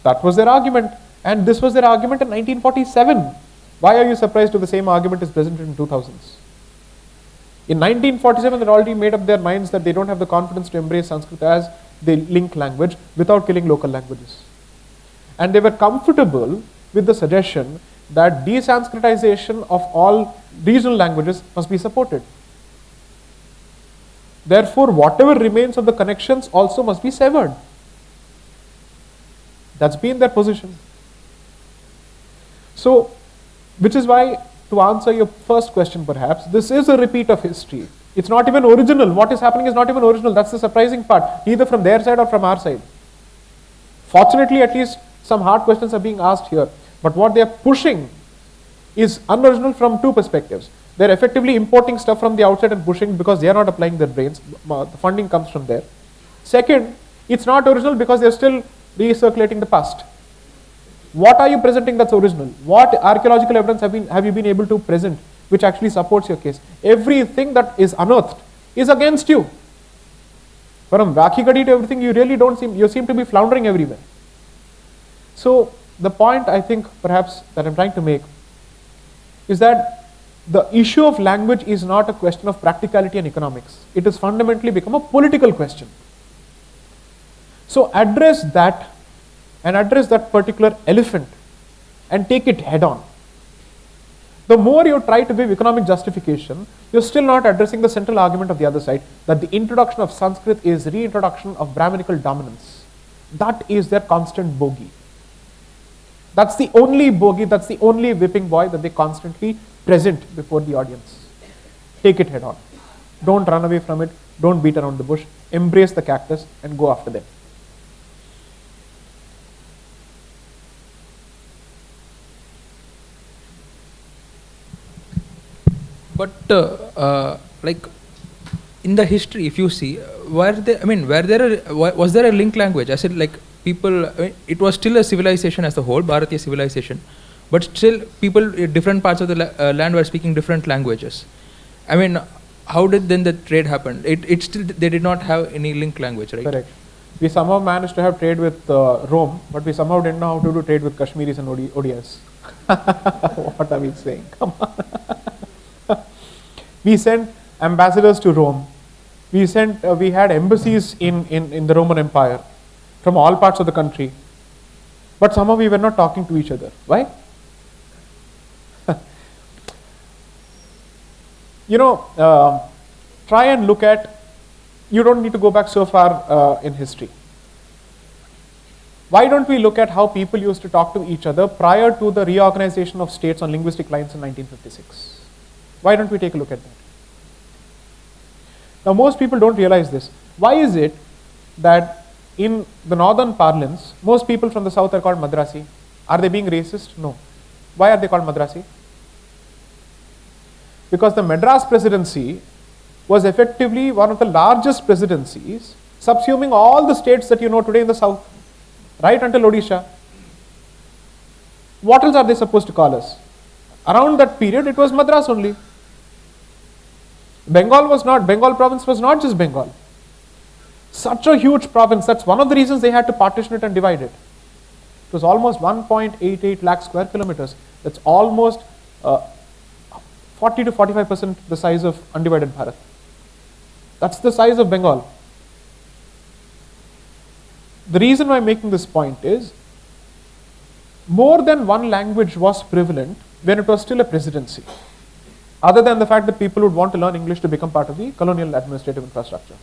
That was their argument, and this was their argument in 1947. Why are you surprised if the same argument is presented in 2000s? In 1947, they already made up their minds that they don't have the confidence to embrace Sanskrit as the link language without killing local languages. And they were comfortable with the suggestion that de-Sanskritization of all regional languages must be supported. Therefore, whatever remains of the connections also must be severed. That's been their position. So, which is why, to answer your first question perhaps, this is a repeat of history. It's not even original. What is happening is not even original. That's the surprising part, either from their side or from our side. Fortunately, at least some hard questions are being asked here. But what they are pushing is unoriginal from two perspectives. They're effectively importing stuff from the outside and pushing because they are not applying their brains. The funding comes from there. Second, it's not original because they're still recirculating the past. What are you presenting that's original? What archaeological evidence have you been able to present which actually supports your case? Everything that is unearthed is against you. From Vakhikadi to everything, you seem to be floundering everywhere. So the point I think perhaps that I'm trying to make is that the issue of language is not a question of practicality and economics. It has fundamentally become a political question. So address that, and address that particular elephant and take it head on. The more you try to give economic justification, you're still not addressing the central argument of the other side, that the introduction of Sanskrit is reintroduction of Brahminical dominance. That is their constant bogey. That's the only bogey, that's the only whipping boy that they constantly present before the audience. Take it head on. Don't run away from it. Don't beat around the bush. Embrace the cactus and go after them. But like in the history, if you see, was there a link language? I said, like, people, it was still a civilization as a whole, Bharatiya civilization, but still people in different parts of the land were speaking different languages. I mean, how did then the trade happen? It still, they did not have any link language, right? Correct. We somehow managed to have trade with Rome, but we somehow didn't know how to do trade with Kashmiris and ODIs. What are we saying? Come on. We sent ambassadors to Rome. We had embassies in the Roman Empire from all parts of the country. But somehow we were not talking to each other. Why? Try and look at, you don't need to go back so far in history. Why don't we look at how people used to talk to each other prior to the reorganization of states on linguistic lines in 1956? Why don't we take a look at that? Now, most people don't realize this. Why is it that in the northern parlance, most people from the south are called Madrasi? Are they being racist? No. Why are they called Madrasi? Because the Madras presidency was effectively one of the largest presidencies, subsuming all the states that you know today in the south, right until Odisha. What else are they supposed to call us? Around that period, it was Madras only. Bengal province was not just Bengal. Such a huge province, that's one of the reasons they had to partition it and divide it. It was almost 1.88 lakh square kilometers. That's almost 40 to 45% the size of undivided Bharat. That's the size of Bengal. The reason why I'm making this point is, more than one language was prevalent when it was still a presidency, other than the fact that people would want to learn English to become part of the colonial administrative infrastructure.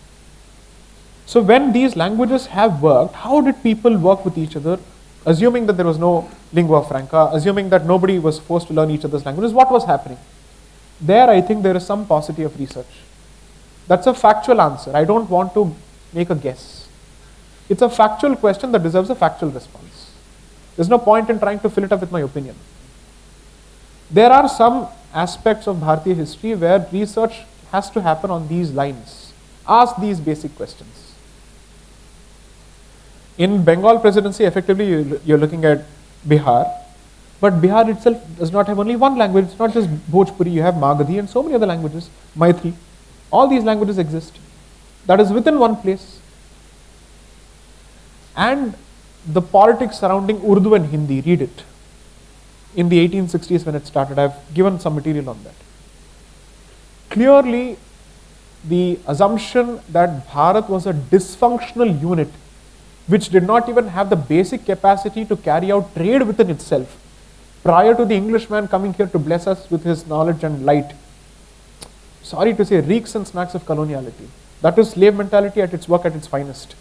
So when these languages have worked, how did people work with each other, assuming that there was no lingua franca, assuming that nobody was forced to learn each other's languages? What was happening? There, I think there is some paucity of research. That's a factual answer. I don't want to make a guess. It's a factual question that deserves a factual response. There's no point in trying to fill it up with my opinion. There are some aspects of Bharatiya history where research has to happen on these lines. Ask these basic questions. In Bengal presidency, effectively you're looking at Bihar, but Bihar itself does not have only one language. It's not just Bhojpuri, you have Magadhi and so many other languages, Maithili. All these languages exist. That is within one place. And the politics surrounding Urdu and Hindi, read it. In the 1860s when it started, I've given some material on that. Clearly, the assumption that Bharat was a dysfunctional unit which did not even have the basic capacity to carry out trade within itself prior to the Englishman coming here to bless us with his knowledge and light, sorry to say, reeks and smacks of coloniality. That is slave mentality at its work at its finest.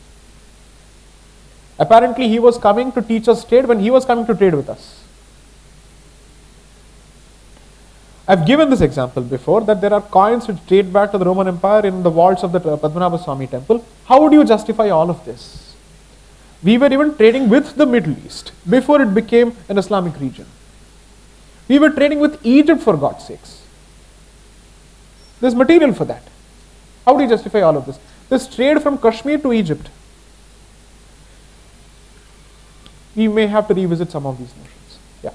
Apparently he was coming to teach us trade when he was coming to trade with us. I've given this example before, that there are coins which date back to the Roman Empire in the vaults of the Padmanabhaswamy Temple. How would you justify all of this? We were even trading with the Middle East before it became an Islamic region. We were trading with Egypt, for God's sakes. There's material for that. How do you justify all of this? This trade from Kashmir to Egypt. We may have to revisit some of these notions. Yeah.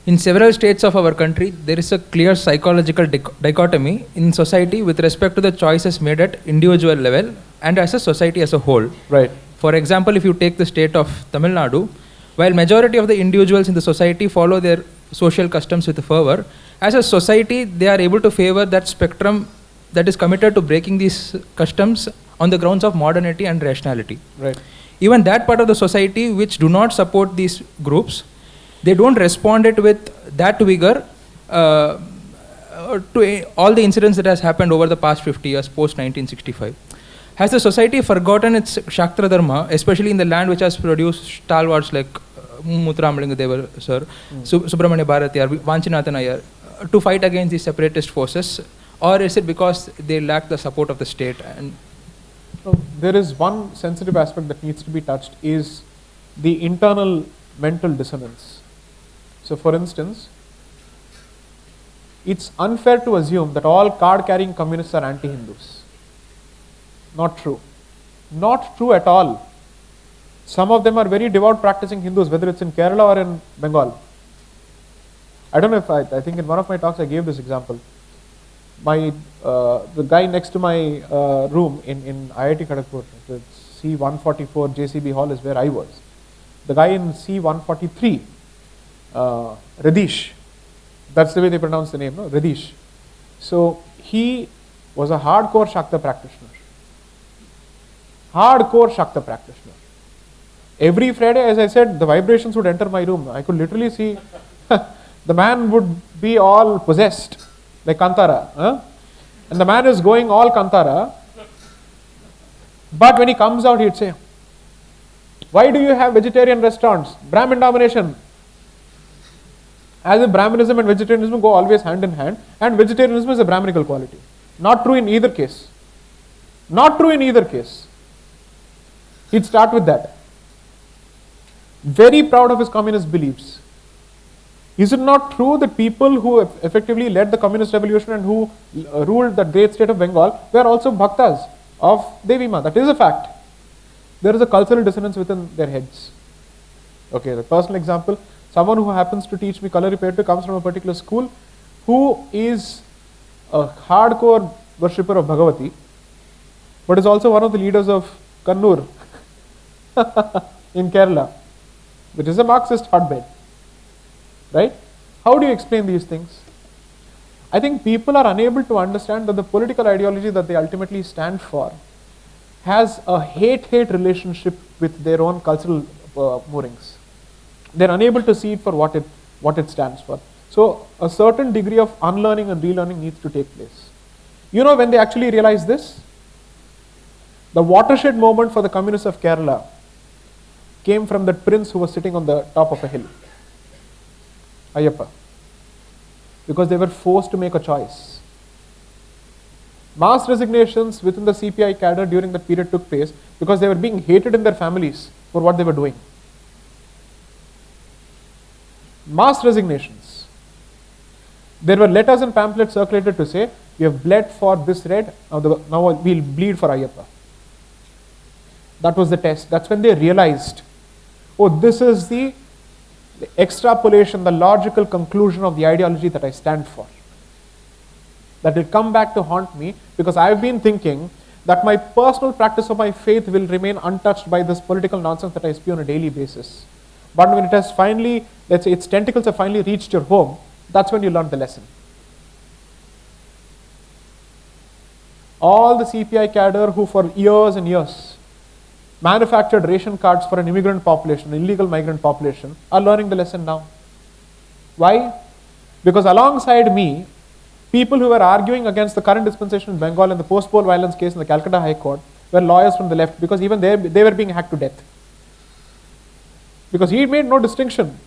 In several states of our country, there is a clear psychological dichotomy in society with respect to the choices made at individual level and as a society as a whole. Right. For example, if you take the state of Tamil Nadu, while majority of the individuals in the society follow their social customs with fervor, as a society they are able to favor that spectrum that is committed to breaking these customs on the grounds of modernity and rationality. Right. Even that part of the society which do not support these groups, they don't respond it with that vigor to all the incidents that has happened over the past 50 years, post 1965. Has the society forgotten its Kshatra Dharma, especially in the land which has produced stalwarts like Mataram sir, Subramanya Bharatiyar, Vanchinathan Iyer, to fight against these separatist forces? Or is it because they lack the support of the state? And so there is one sensitive aspect that needs to be touched, is the internal mental dissonance. So for instance, it's unfair to assume that all card-carrying communists are anti-Hindus. Not true. Not true at all. Some of them are very devout practicing Hindus, whether it's in Kerala or in Bengal. I don't know if I think in one of my talks I gave this example. The guy next to my room in IIT Kharagpur, the C144 JCB hall is where I was. The guy in C143, Radish, that's the way they pronounce the name, no? Radish. So he was a hardcore Shakta practitioner. Hardcore Shakta practitioner. Every Friday, as I said, the vibrations would enter my room. I could literally see the man would be all possessed, like Kantara. Huh? And the man is going all Kantara. But when he comes out, he'd say, why do you have vegetarian restaurants? Brahmin domination. As if Brahminism and vegetarianism go always hand in hand, and vegetarianism is a Brahminical quality. Not true in either case. Not true in either case. He'd start with that. Very proud of his communist beliefs. Is it not true that people who effectively led the communist revolution and who ruled the great state of Bengal were also bhaktas of Devi Ma? That is a fact. There is a cultural dissonance within their heads. Okay, the personal example, someone who happens to teach me color reparative comes from a particular school who is a hardcore worshipper of Bhagavati, but is also one of the leaders of Kannur in Kerala, which is a Marxist hotbed. Right? How do you explain these things? I think people are unable to understand that the political ideology that they ultimately stand for has a hate-hate relationship with their own cultural moorings. They're unable to see it for what it stands for. So a certain degree of unlearning and relearning needs to take place. You know when they actually realize this? The watershed moment for the communists of Kerala came from that prince who was sitting on the top of a hill. Ayyappa. Because they were forced to make a choice. Mass resignations within the CPI cadre during that period took place because they were being hated in their families for what they were doing. Mass resignations. There were letters and pamphlets circulated to say, we have bled for this red, now we'll bleed for Ayyappa. That was the test. That's when they realized, oh, this is the extrapolation, the logical conclusion of the ideology that I stand for. That will come back to haunt me because I've been thinking that my personal practice of my faith will remain untouched by this political nonsense that I spew on a daily basis. But when it has finally, let's say its tentacles have finally reached your home, that's when you learn the lesson. All the CPI cadre who for years and years manufactured ration cards for an immigrant population, an illegal migrant population, are learning the lesson now. Why? Because alongside me, people who were arguing against the current dispensation in Bengal and the post-poll violence case in the Calcutta High Court were lawyers from the left, because even they were being hacked to death. Because he made no distinction.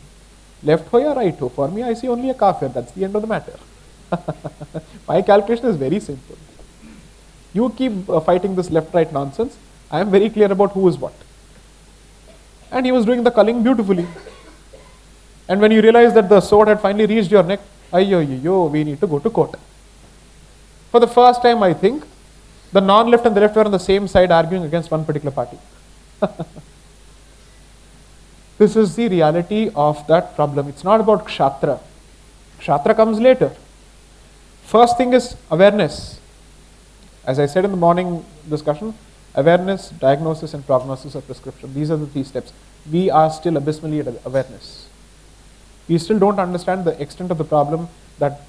Left ho ya right ho. For me, I see only a kafir. That's the end of the matter. My calculation is very simple. You keep fighting this left-right nonsense. I am very clear about who is what. And he was doing the culling beautifully. And when you realize that the sword had finally reached your neck, ayyo, we need to go to court. For the first time, I think, the non-left and the left were on the same side arguing against one particular party. This is the reality of that problem. It's not about Kshatra. Kshatra comes later. First thing is awareness. As I said in the morning discussion, awareness, diagnosis, and prognosis of prescription. These are the 3 steps. We are still abysmally at awareness. We still don't understand the extent of the problem that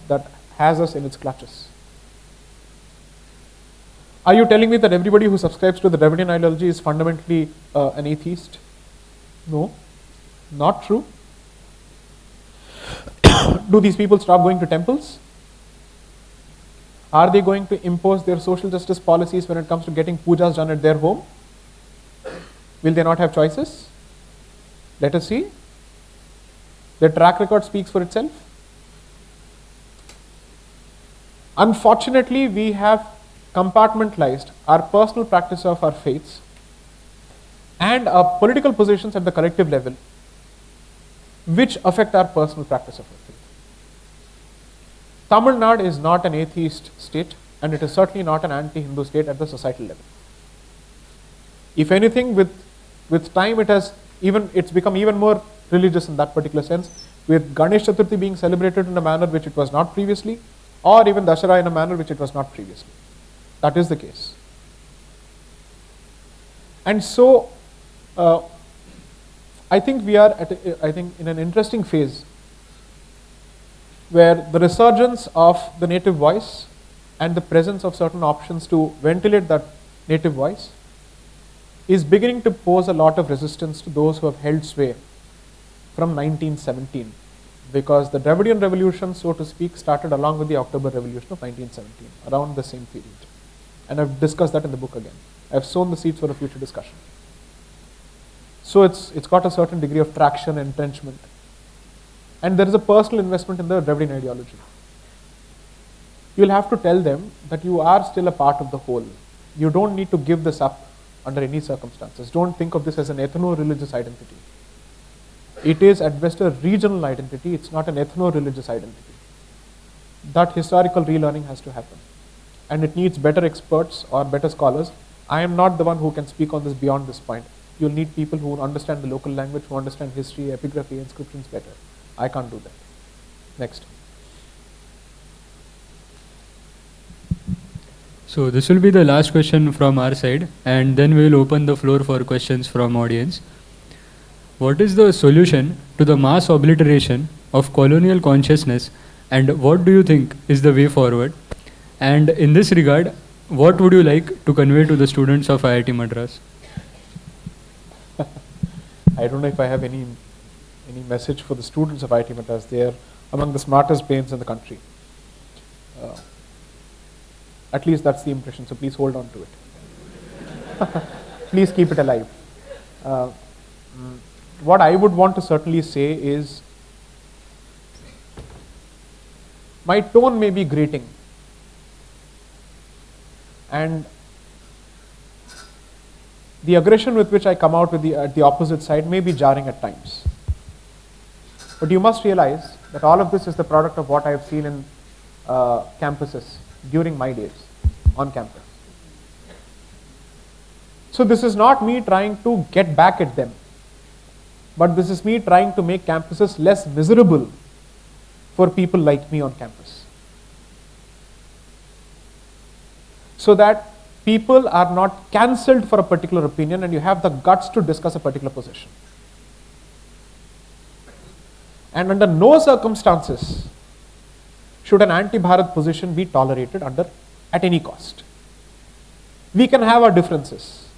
has us in its clutches. Are you telling me that everybody who subscribes to the Dravidian ideology is fundamentally an atheist? No, not true. Do these people stop going to temples? Are they going to impose their social justice policies when it comes to getting pujas done at their home? Will they not have choices? Let us see. Their track record speaks for itself. Unfortunately, we have compartmentalized our personal practice of our faiths and our political positions at the collective level, which affect our personal practice of our faith. Tamil Nadu is not an atheist state, and it is certainly not an anti-Hindu state at the societal level. If anything, with time it's become even more religious in that particular sense, with Ganesh Chaturthi being celebrated in a manner which it was not previously, or even Dashara in a manner which it was not previously. That is the case. And so, I think we are in an interesting phase where the resurgence of the native voice and the presence of certain options to ventilate that native voice is beginning to pose a lot of resistance to those who have held sway from 1917, because the Dravidian Revolution, so to speak, started along with the October Revolution of 1917, around the same period. And I've discussed that in the book again. I've sown the seeds for a future discussion. So it's got a certain degree of traction and entrenchment. And there is a personal investment in the Dravidian ideology. You'll have to tell them that you are still a part of the whole. You don't need to give this up under any circumstances. Don't think of this as an ethno-religious identity. It is at best a regional identity. It's not an ethno-religious identity. That historical relearning has to happen. And it needs better experts or better scholars. I am not the one who can speak on this beyond this point. You'll need people who understand the local language, who understand history, epigraphy, inscriptions better. I can't do that. Next. So this will be the last question from our side, and then we will open the floor for questions from audience. What is the solution to the mass obliteration of colonial consciousness, and what do you think is the way forward? And in this regard, what would you like to convey to the students of IIT Madras? I don't know if I have any message for the students of IIT Madras. They are among the smartest brains in the country. At least that's the impression, so please hold on to it. Please keep it alive. What I would want to certainly say is, my tone may be grating, and the aggression with which I come out with at the opposite side may be jarring at times. But you must realize that all of this is the product of what I have seen in campuses during my days on campus. So this is not me trying to get back at them, but this is me trying to make campuses less miserable for people like me on campus, so that people are not cancelled for a particular opinion and you have the guts to discuss a particular position. And under no circumstances should an anti-Bharat position be tolerated at any cost. We can have our differences,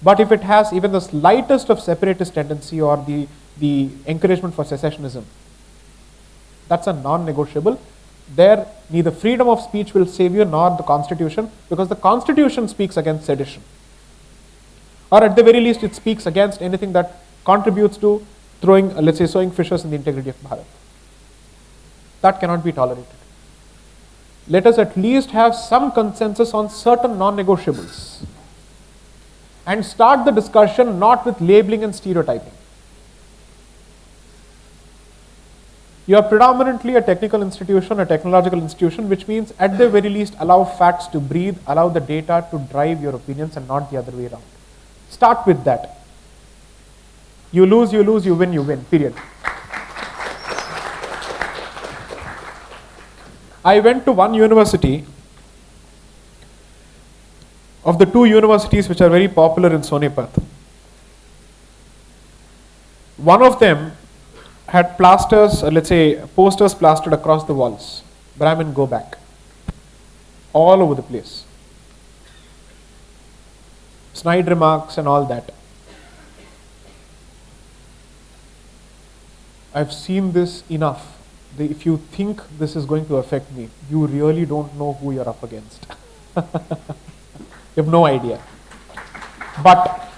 but if it has even the slightest of separatist tendency or the encouragement for secessionism, that's a non-negotiable. There, neither freedom of speech will save you nor the Constitution, because the Constitution speaks against sedition. Or at the very least, it speaks against anything that contributes to sowing fissures in the integrity of Bharat. That cannot be tolerated. Let us at least have some consensus on certain non-negotiables and start the discussion not with labeling and stereotyping. You are predominantly a technical institution, a technological institution, which means at the very least allow facts to breathe, allow the data to drive your opinions and not the other way around. Start with that. You lose, you win, period. I went to one university, of the two universities which are very popular in Sonipat. One of them had posters plastered across the walls. Brahmin, go back. All over the place. Snide remarks and all that. I've seen this enough. If you think this is going to affect me, you really don't know who you're up against. You have no idea. But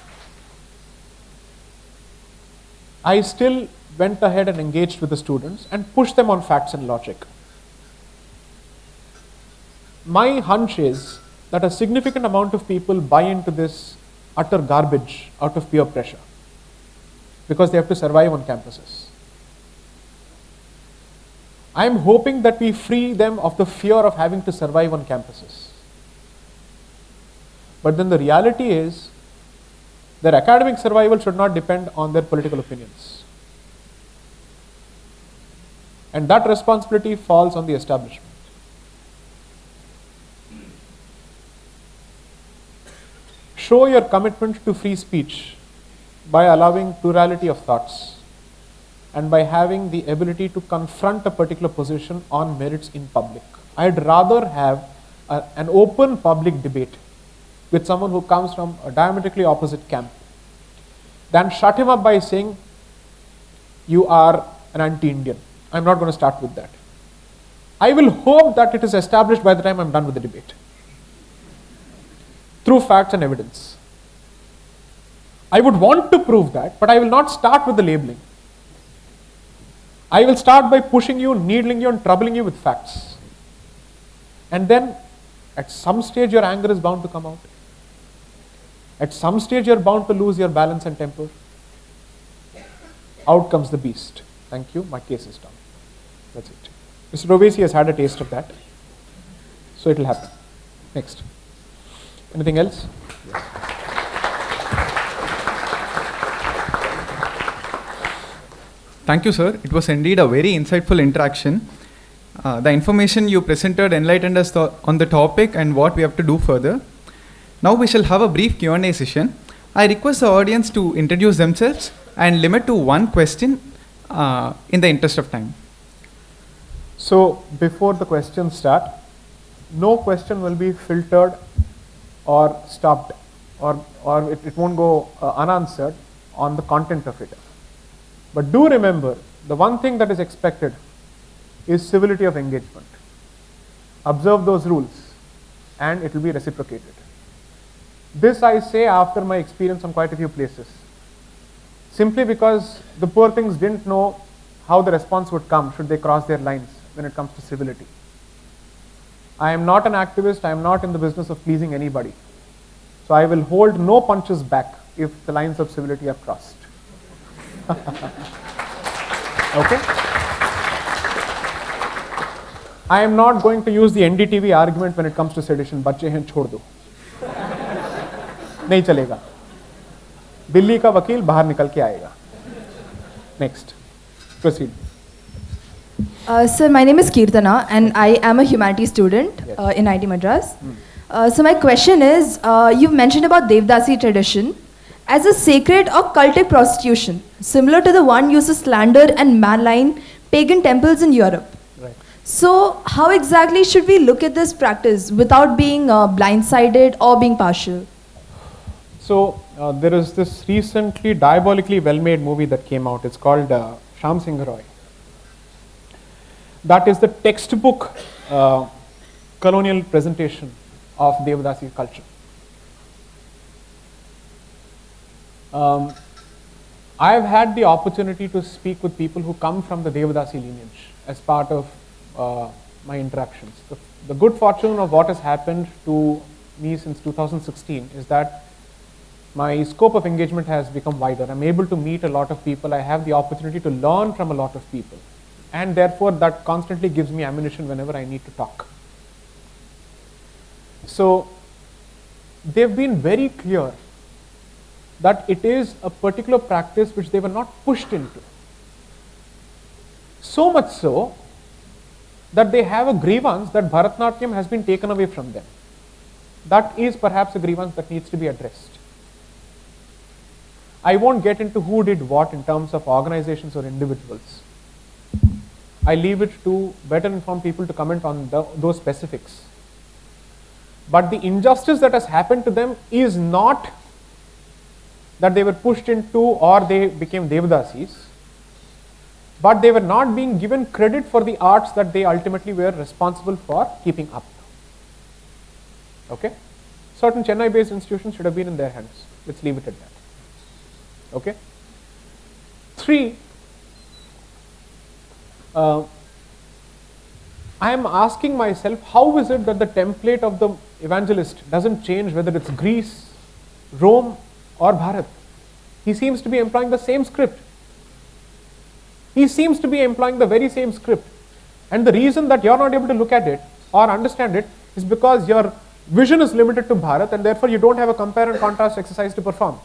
I still went ahead and engaged with the students and pushed them on facts and logic. My hunch is that a significant amount of people buy into this utter garbage out of peer pressure because they have to survive on campuses. I am hoping that we free them of the fear of having to survive on campuses. But then the reality is, their academic survival should not depend on their political opinions. And that responsibility falls on the establishment. Show your commitment to free speech by allowing plurality of thoughts and by having the ability to confront a particular position on merits in public. I'd rather have an open public debate with someone who comes from a diametrically opposite camp than shut him up by saying, you are an anti-Indian. I'm not going to start with that. I will hope that it is established by the time I'm done with the debate, through facts and evidence. I would want to prove that, but I will not start with the labeling. I will start by pushing you, needling you, and troubling you with facts. And then, at some stage, your anger is bound to come out. At some stage, you're bound to lose your balance and temper. Out comes the beast. Thank you, my case is done. That's it. Mr. Rovesi has had a taste of that. So it will happen. Next. Anything else? Yes. Thank you, sir. It was indeed a very insightful interaction. The information you presented enlightened us on the topic and what we have to do further. Now we shall have a brief Q&A session. I request the audience to introduce themselves and limit to one question in the interest of time. So before the questions start, no question will be filtered or stopped, or it won't go unanswered on the content of it. But do remember, the one thing that is expected is civility of engagement. Observe those rules and it will be reciprocated. This I say after my experience on quite a few places. Simply because the poor things didn't know how the response would come should they cross their lines when it comes to civility. I am not an activist, I am not in the business of pleasing anybody. So I will hold no punches back if the lines of civility are crossed. Okay? I am not going to use the NDTV argument when it comes to sedition. बच्चे हैं छोड़ दो. नहीं चलेगा. बिल्ली का वकील बाहर निकल के आएगा. Next. Proceed. Sir, my name is Kirtana and I am a humanities student in IIT Madras. So my question is, you've mentioned about Devdasi tradition as a sacred or cultic prostitution, similar to the one used to slander and malign pagan temples in Europe. Right. So how exactly should we look at this practice without being blindsided or being partial? So there is this recently diabolically well-made movie that came out. It's called Shyam Singh Roy. That is the textbook colonial presentation of Devdasi culture. I have had the opportunity to speak with people who come from the Devdasi lineage as part of my interactions. The good fortune of what has happened to me since 2016 is that my scope of engagement has become wider. I'm able to meet a lot of people. I have the opportunity to learn from a lot of people. And therefore, that constantly gives me ammunition whenever I need to talk. So, they've been very clear that it is a particular practice which they were not pushed into. So much so that they have a grievance that Bharatnatyam has been taken away from them. That is perhaps a grievance that needs to be addressed. I won't get into who did what in terms of organizations or individuals. I leave it to better informed people to comment on those specifics. But the injustice that has happened to them is not that they were pushed into or they became Devdasis, but they were not being given credit for the arts that they ultimately were responsible for keeping up. Okay? Certain Chennai-based institutions should have been in their hands. Let's leave it at that. Okay? 3, I am asking myself, how is it that the template of the evangelist doesn't change whether it's Greece, Rome, or Bharat? He seems to be employing the same script. He seems to be employing the very same script. And the reason that you're not able to look at it or understand it is because your vision is limited to Bharat and therefore you don't have a compare and contrast exercise to perform.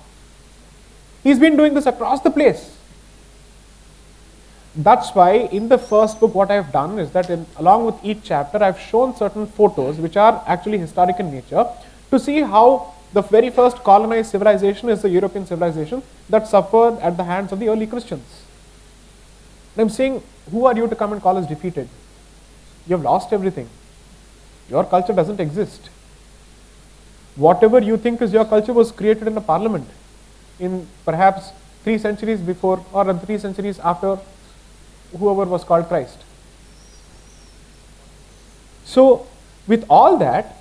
He's been doing this across the place. that's why in the first book what I have done is that along with each chapter I have shown certain photos which are actually historic in nature to see how the very first colonized civilization is the European civilization that suffered at the hands of the early Christians. And I'm saying, who are you to come and call us defeated? You have lost everything. Your culture doesn't exist. Whatever you think is your culture was created in a parliament in perhaps 3 centuries before or 3 centuries after whoever was called Christ. So with all that,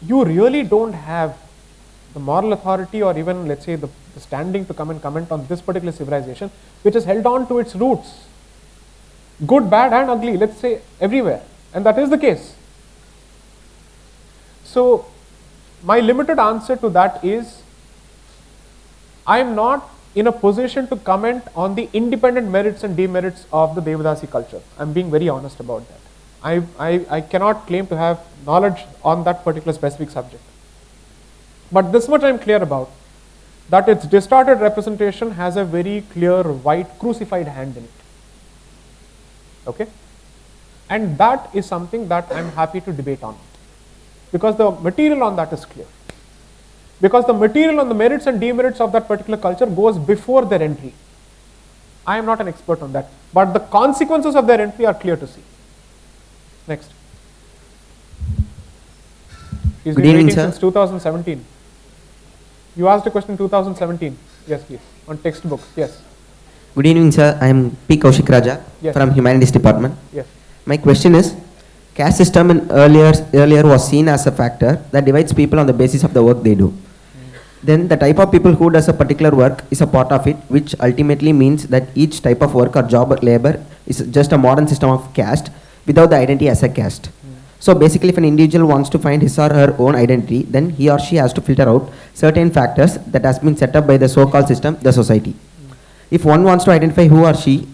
you really don't have the moral authority or even, let's say, the standing to come and comment on this particular civilization which has held on to its roots, good, bad and ugly, let's say everywhere, and that is the case. So my limited answer to that is, I am not in a position to comment on the independent merits and demerits of the Devadasi culture. I am being very honest about that. I cannot claim to have knowledge on that particular specific subject. But this much I am clear about, that its distorted representation has a very clear white crucified hand in it. Okay? And that is something that I am happy to debate on, because the material on that is clear. Because the material on the merits and demerits of that particular culture goes before their entry. I am not an expert on that, but the consequences of their entry are clear to see. Next. He's been waiting since 2017. You asked a question in 2017. Yes, please. On textbooks. Yes. Good evening, sir. I am P. Kaushik Raja from Humanities Department. Yes. My question is, caste system in earlier was seen as a factor that divides people on the basis of the work they do. Then the type of people who does a particular work is a part of it, which ultimately means that each type of work or job or labor is just a modern system of caste without the identity as a caste. So basically, if an individual wants to find his or her own identity, then he or she has to filter out certain factors that has been set up by the so-called system, the society. If one wants to identify who or she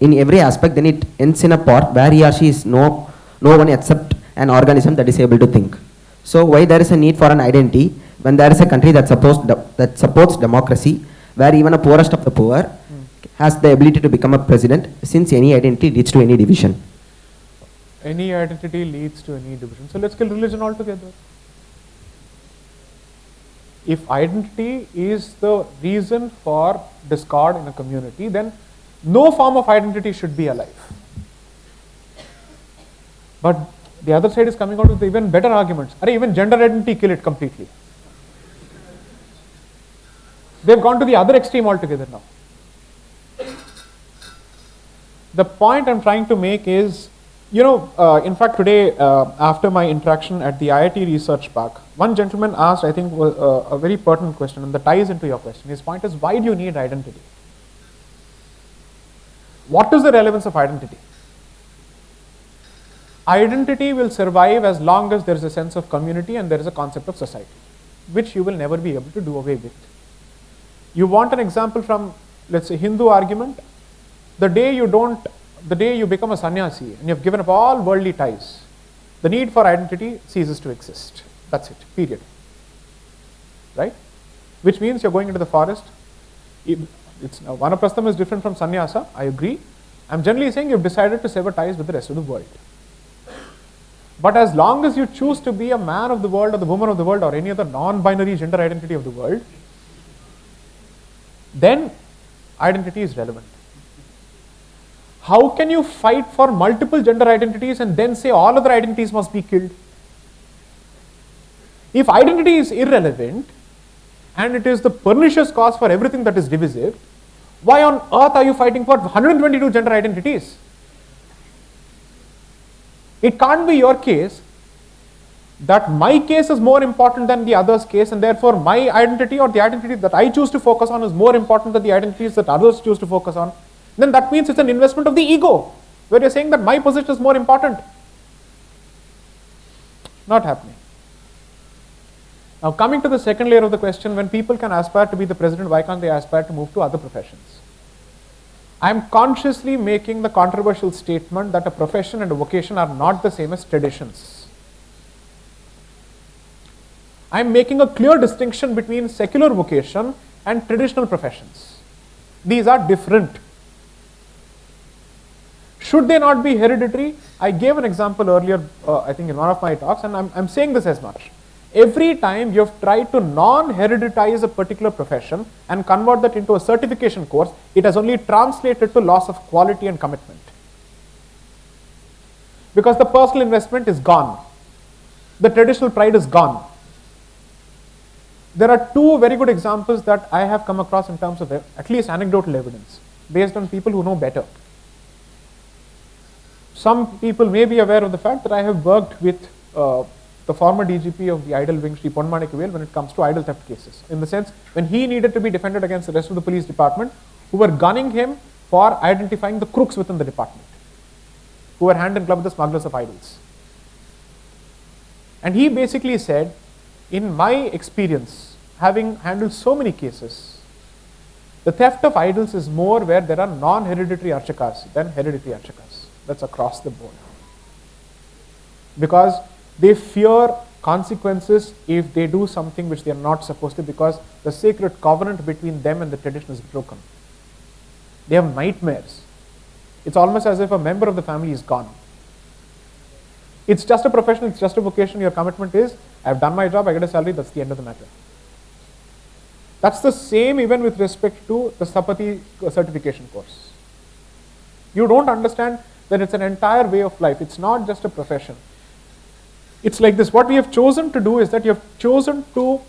in every aspect, then it ends in a part where he or she is no one except an organism that is able to think. So why there is a need for an identity when there is a country that supports democracy, where even a poorest of the poor has the ability to become a president, since any identity leads to any division? Any identity leads to any division. So let's kill religion altogether. If identity is the reason for discord in a community, then no form of identity should be alive. But the other side is coming out with even better arguments. Even gender identity, kill it completely. They've gone to the other extreme altogether now. The point I'm trying to make is, in fact today after my interaction at the IIT Research Park, one gentleman asked, I think, a very pertinent question, and that ties into your question. His point is, why do you need identity? What is the relevance of identity? Identity will survive as long as there is a sense of community and there is a concept of society, which you will never be able to do away with. You want an example from, let's say, Hindu argument? The day you become a sannyasi and you have given up all worldly ties, the need for identity ceases to exist. That's it, period. Right? Which means you're going into the forest. Vanaprastham is different from sannyasa, I agree. I'm generally saying you've decided to sever ties with the rest of the world. But as long as you choose to be a man of the world or the woman of the world or any other non-binary gender identity of the world, then identity is relevant. How can you fight for multiple gender identities and then say all other identities must be killed? If identity is irrelevant and it is the pernicious cause for everything that is divisive, why on earth are you fighting for 122 gender identities? It can't be your case that my case is more important than the other's case, and therefore my identity or the identity that I choose to focus on is more important than the identities that others choose to focus on. Then that means it's an investment of the ego, where you're saying that my position is more important. Not happening. Now coming to the second layer of the question, when people can aspire to be the president, why can't they aspire to move to other professions? I am consciously making the controversial statement that a profession and a vocation are not the same as traditions. I am making a clear distinction between secular vocation and traditional professions. These are different. Should they not be hereditary? I gave an example earlier, I think in one of my talks, and I'm saying this as much. Every time you've tried to non-hereditize a particular profession and convert that into a certification course, it has only translated to loss of quality and commitment. Because the personal investment is gone. The traditional pride is gone. There are two very good examples that I have come across in terms of at least anecdotal evidence, based on people who know better. Some people may be aware of the fact that I have worked with the former DGP of the idol wing, Sri Padmanabhaswamy, when it comes to idol theft cases. In the sense, when he needed to be defended against the rest of the police department, who were gunning him for identifying the crooks within the department, who were hand in glove with the smugglers of idols. And he basically said, in my experience, having handled so many cases, the theft of idols is more where there are non-hereditary archakas than hereditary archakas. That's across the board. Because they fear consequences if they do something which they are not supposed to, because the sacred covenant between them and the tradition is broken. They have nightmares. It's almost as if a member of the family is gone. It's just a profession, it's just a vocation. Your commitment is, I've done my job, I get a salary, that's the end of the matter. That's the same even with respect to the Sapati certification course. You don't understand that it's an entire way of life. It's not just a profession. It's like this. What we have chosen to do is that you have chosen to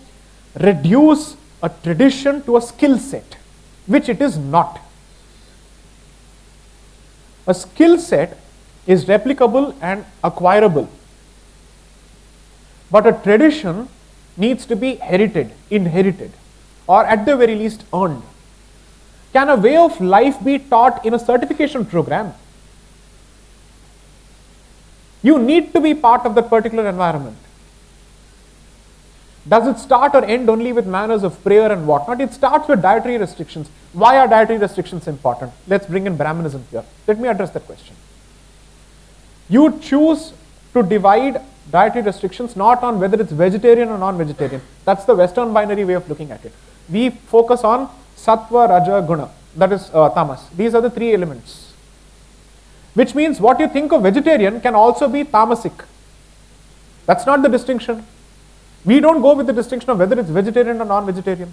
reduce a tradition to a skill set, which it is not. A skill set is replicable and acquirable. But a tradition needs to be inherited, or at the very least earned. Can a way of life be taught in a certification program? You need to be part of that particular environment. Does it start or end only with manners of prayer and whatnot? It starts with dietary restrictions. Why are dietary restrictions important? Let's bring in Brahmanism here. Let me address that question. You choose to divide dietary restrictions not on whether it's vegetarian or non-vegetarian. That's the Western binary way of looking at it. We focus on sattva, raja, guna. That is tamas. These are the three elements. Which means what you think of vegetarian can also be tamasic. That's not the distinction. We don't go with the distinction of whether it's vegetarian or non-vegetarian.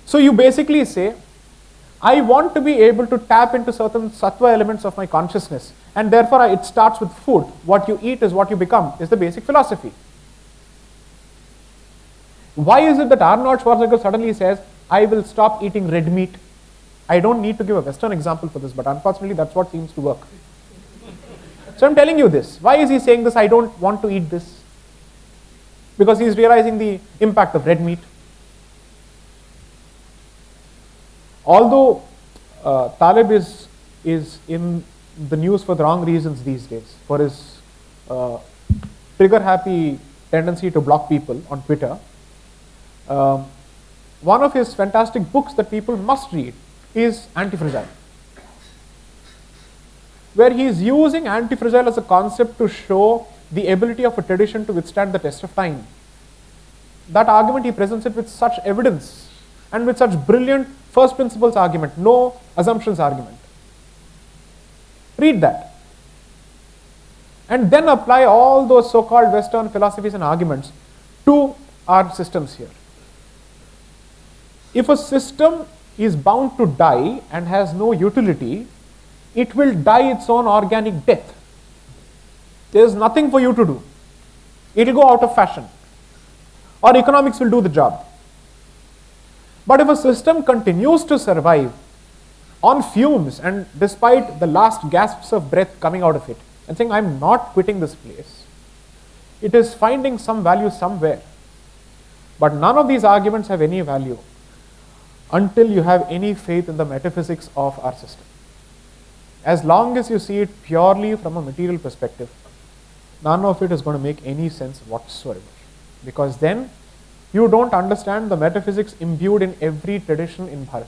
So you basically say, I want to be able to tap into certain sattva elements of my consciousness, and therefore it starts with food. What you eat is what you become, is the basic philosophy. Why is it that Arnold Schwarzenegger suddenly says, I will stop eating red meat? I don't need to give a Western example for this, but unfortunately that's what seems to work. So I'm telling you this. Why is he saying this? I don't want to eat this. Because he's realizing the impact of red meat. Although Talib is in the news for the wrong reasons these days, for his trigger-happy tendency to block people on Twitter, one of his fantastic books that people must read is Anti-Fragile, where he is using anti-fragile as a concept to show the ability of a tradition to withstand the test of time. That argument, he presents it with such evidence and with such brilliant first principles argument, no assumptions argument. Read that. And then apply all those so-called Western philosophies and arguments to our systems here. If a system is bound to die and has no utility, it will die its own organic death. There is nothing for you to do. It will go out of fashion. Or economics will do the job. But if a system continues to survive on fumes and despite the last gasps of breath coming out of it and saying, I'm not quitting this place, it is finding some value somewhere. But none of these arguments have any value until you have any faith in the metaphysics of our system. As long as you see it purely from a material perspective, none of it is going to make any sense whatsoever. Because then you don't understand the metaphysics imbued in every tradition in Bharat.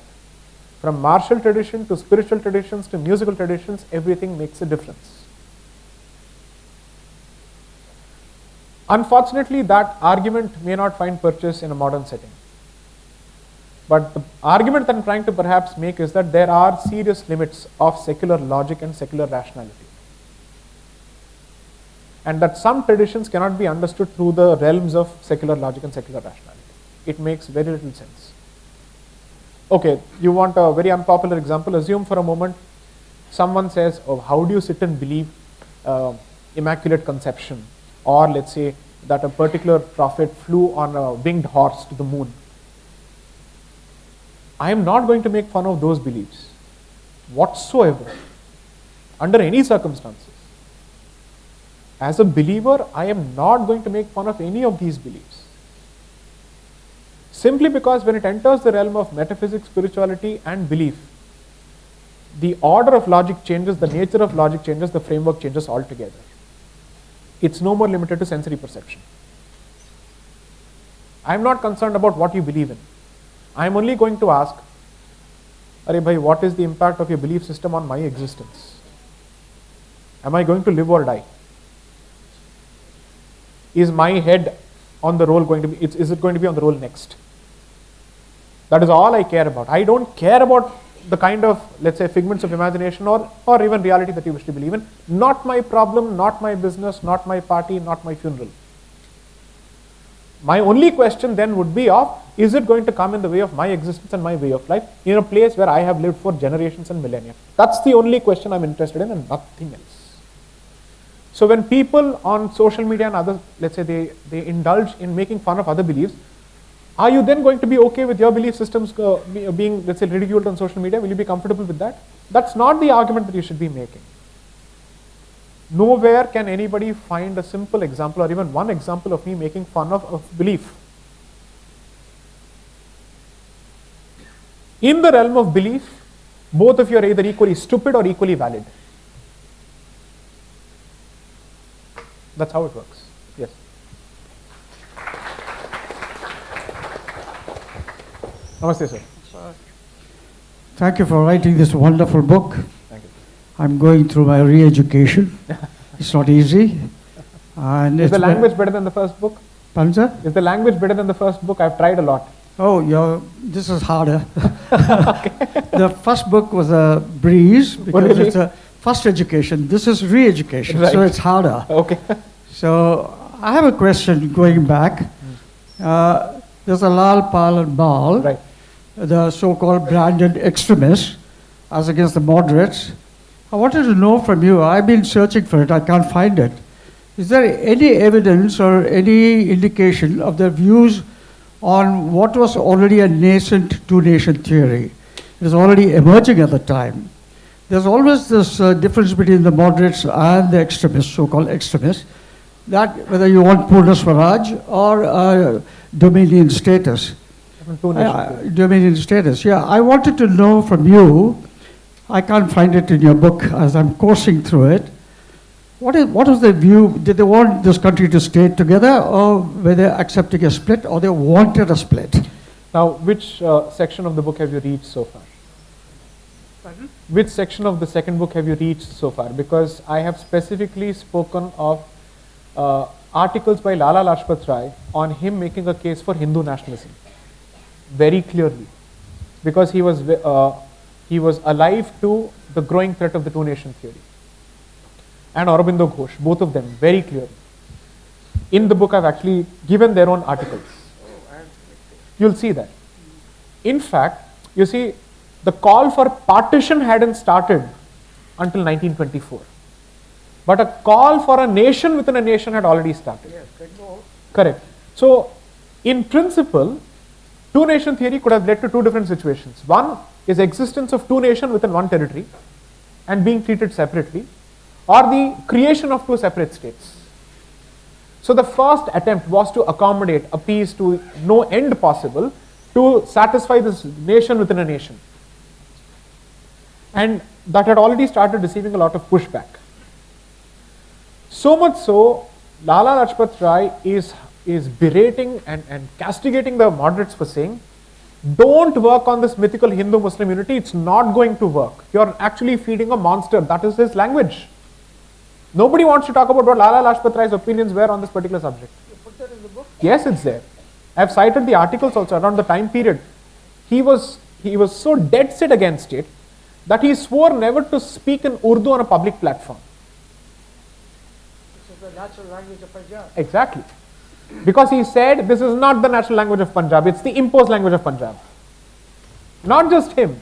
From martial tradition to spiritual traditions to musical traditions, everything makes a difference. Unfortunately, that argument may not find purchase in a modern setting. But the argument that I'm trying to perhaps make is that there are serious limits of secular logic and secular rationality. And that some traditions cannot be understood through the realms of secular logic and secular rationality. It makes very little sense. Okay, you want a very unpopular example. Assume for a moment someone says, oh, how do you sit and believe immaculate conception? Or let's say that a particular prophet flew on a winged horse to the moon. I am not going to make fun of those beliefs whatsoever, under any circumstances. As a believer, I am not going to make fun of any of these beliefs. Simply because when it enters the realm of metaphysics, spirituality and belief, the order of logic changes, the nature of logic changes, the framework changes altogether. It's no more limited to sensory perception. I am not concerned about what you believe in. I am only going to ask, Arey bhai, what is the impact of your belief system on my existence? Am I going to live or die? Is my head on the roll going to be, is it going to be on the roll next? That is all I care about. I don't care about the kind of, let's say, figments of imagination or even reality that you wish to believe in. Not my problem, not my business, not my party, not my funeral. My only question then would be of, is it going to come in the way of my existence and my way of life in a place where I have lived for generations and millennia? That's the only question I'm interested in and nothing else. So when people on social media and others, let's say they indulge in making fun of other beliefs, are you then going to be okay with your belief systems being, let's say, ridiculed on social media? Will you be comfortable with that? That's not the argument that you should be making. Nowhere can anybody find a simple example or even one example of me making fun of belief. In the realm of belief, both of you are either equally stupid or equally valid. That's how it works. Yes. Namaste, sir. Thank you for writing this wonderful book. Thank you. I'm going through my re-education. It's not easy. And Is the language better than the first book? Pardon, sir? Is the language better than the first book? I've tried a lot. Oh, this is harder. The first book was a breeze because really? it's a first education. This is re-education, Right. so it's harder. Okay. So I have a question going back. There's a Lal, Pal and Bal, Right. the so-called branded extremists as against the moderates. I wanted to know from you, I've been searching for it, I can't find it. Is there any evidence or any indication of their views on what was already a nascent two-nation theory? It was already emerging at the time. There's always this difference between the moderates and the extremists, so-called extremists, that whether you want Purna Swaraj or Dominion status. Dominion status, yeah. I wanted to know from you, I can't find it in your book as I'm coursing through it. What was their view? Did they want this country to stay together, or were they accepting a split, or they wanted a split? Now, which section of the book have you reached so far? Pardon? Which section of the second book have you reached so far? Because I have specifically spoken of articles by Lala Lajpat Rai on him making a case for Hindu nationalism very clearly, because he was alive to the growing threat of the two-nation theory. And Aurobindo Ghosh, both of them, very clearly. In the book, I've actually given their own articles. You'll see that. In fact, you see, the call for partition hadn't started until 1924. But a call for a nation within a nation had already started. Yes, correct. So, in principle, two-nation theory could have led to two different situations. One is existence of two nations within one territory and being treated separately, or the creation of two separate states. So the first attempt was to accommodate, appease to no end possible to satisfy this nation within a nation. And that had already started receiving a lot of pushback. So much so, Lala Lajpat Rai is berating and castigating the moderates for saying, don't work on this mythical Hindu-Muslim unity, it's not going to work. You're actually feeding a monster. That is his language. Nobody wants to talk about what Lala Lajpat Rai's opinions were on this particular subject. You put that in the book? Yes, it's there. I've cited the articles also around the time period. he was so dead set against it that he swore never to speak in Urdu on a public platform. This is the natural language of Punjab. Exactly. Because he said this is not the natural language of Punjab, it's the imposed language of Punjab. Not just him.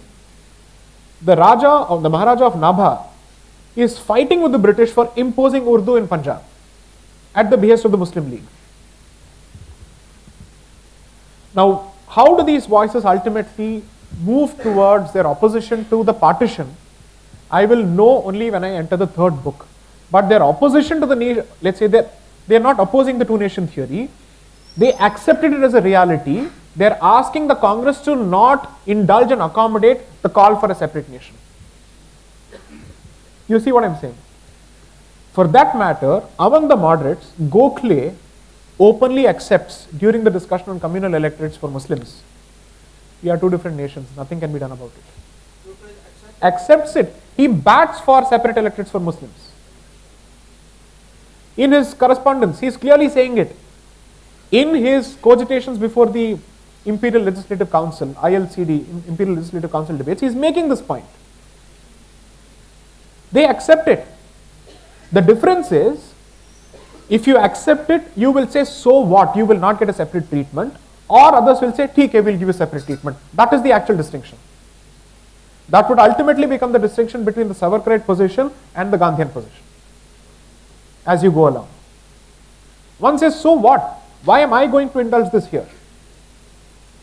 The Maharaja of Nabha is fighting with the British for imposing Urdu in Punjab at the behest of the Muslim League. Now, how do these voices ultimately move towards their opposition to the partition? I will know only when I enter the third book. But their opposition to the nation, let's say they are not opposing the two-nation theory. They accepted it as a reality. They are asking the Congress to not indulge and accommodate the call for a separate nation. You see what I am saying? For that matter, among the moderates, Gokhale openly accepts during the discussion on communal electorates for Muslims. We are two different nations. Nothing can be done about it. Accepts it. He bats for separate electorates for Muslims. In his correspondence, he is clearly saying it. In his cogitations before the Imperial Legislative Council, ILCD, Imperial Legislative Council debates, he is making this point. They accept it. The difference is, if you accept it, you will say, so what? You will not get a separate treatment. Or others will say, TK will give you separate treatment. That is the actual distinction. That would ultimately become the distinction between the Savarkarite position and the Gandhian position as you go along. One says, so what? Why am I going to indulge this here?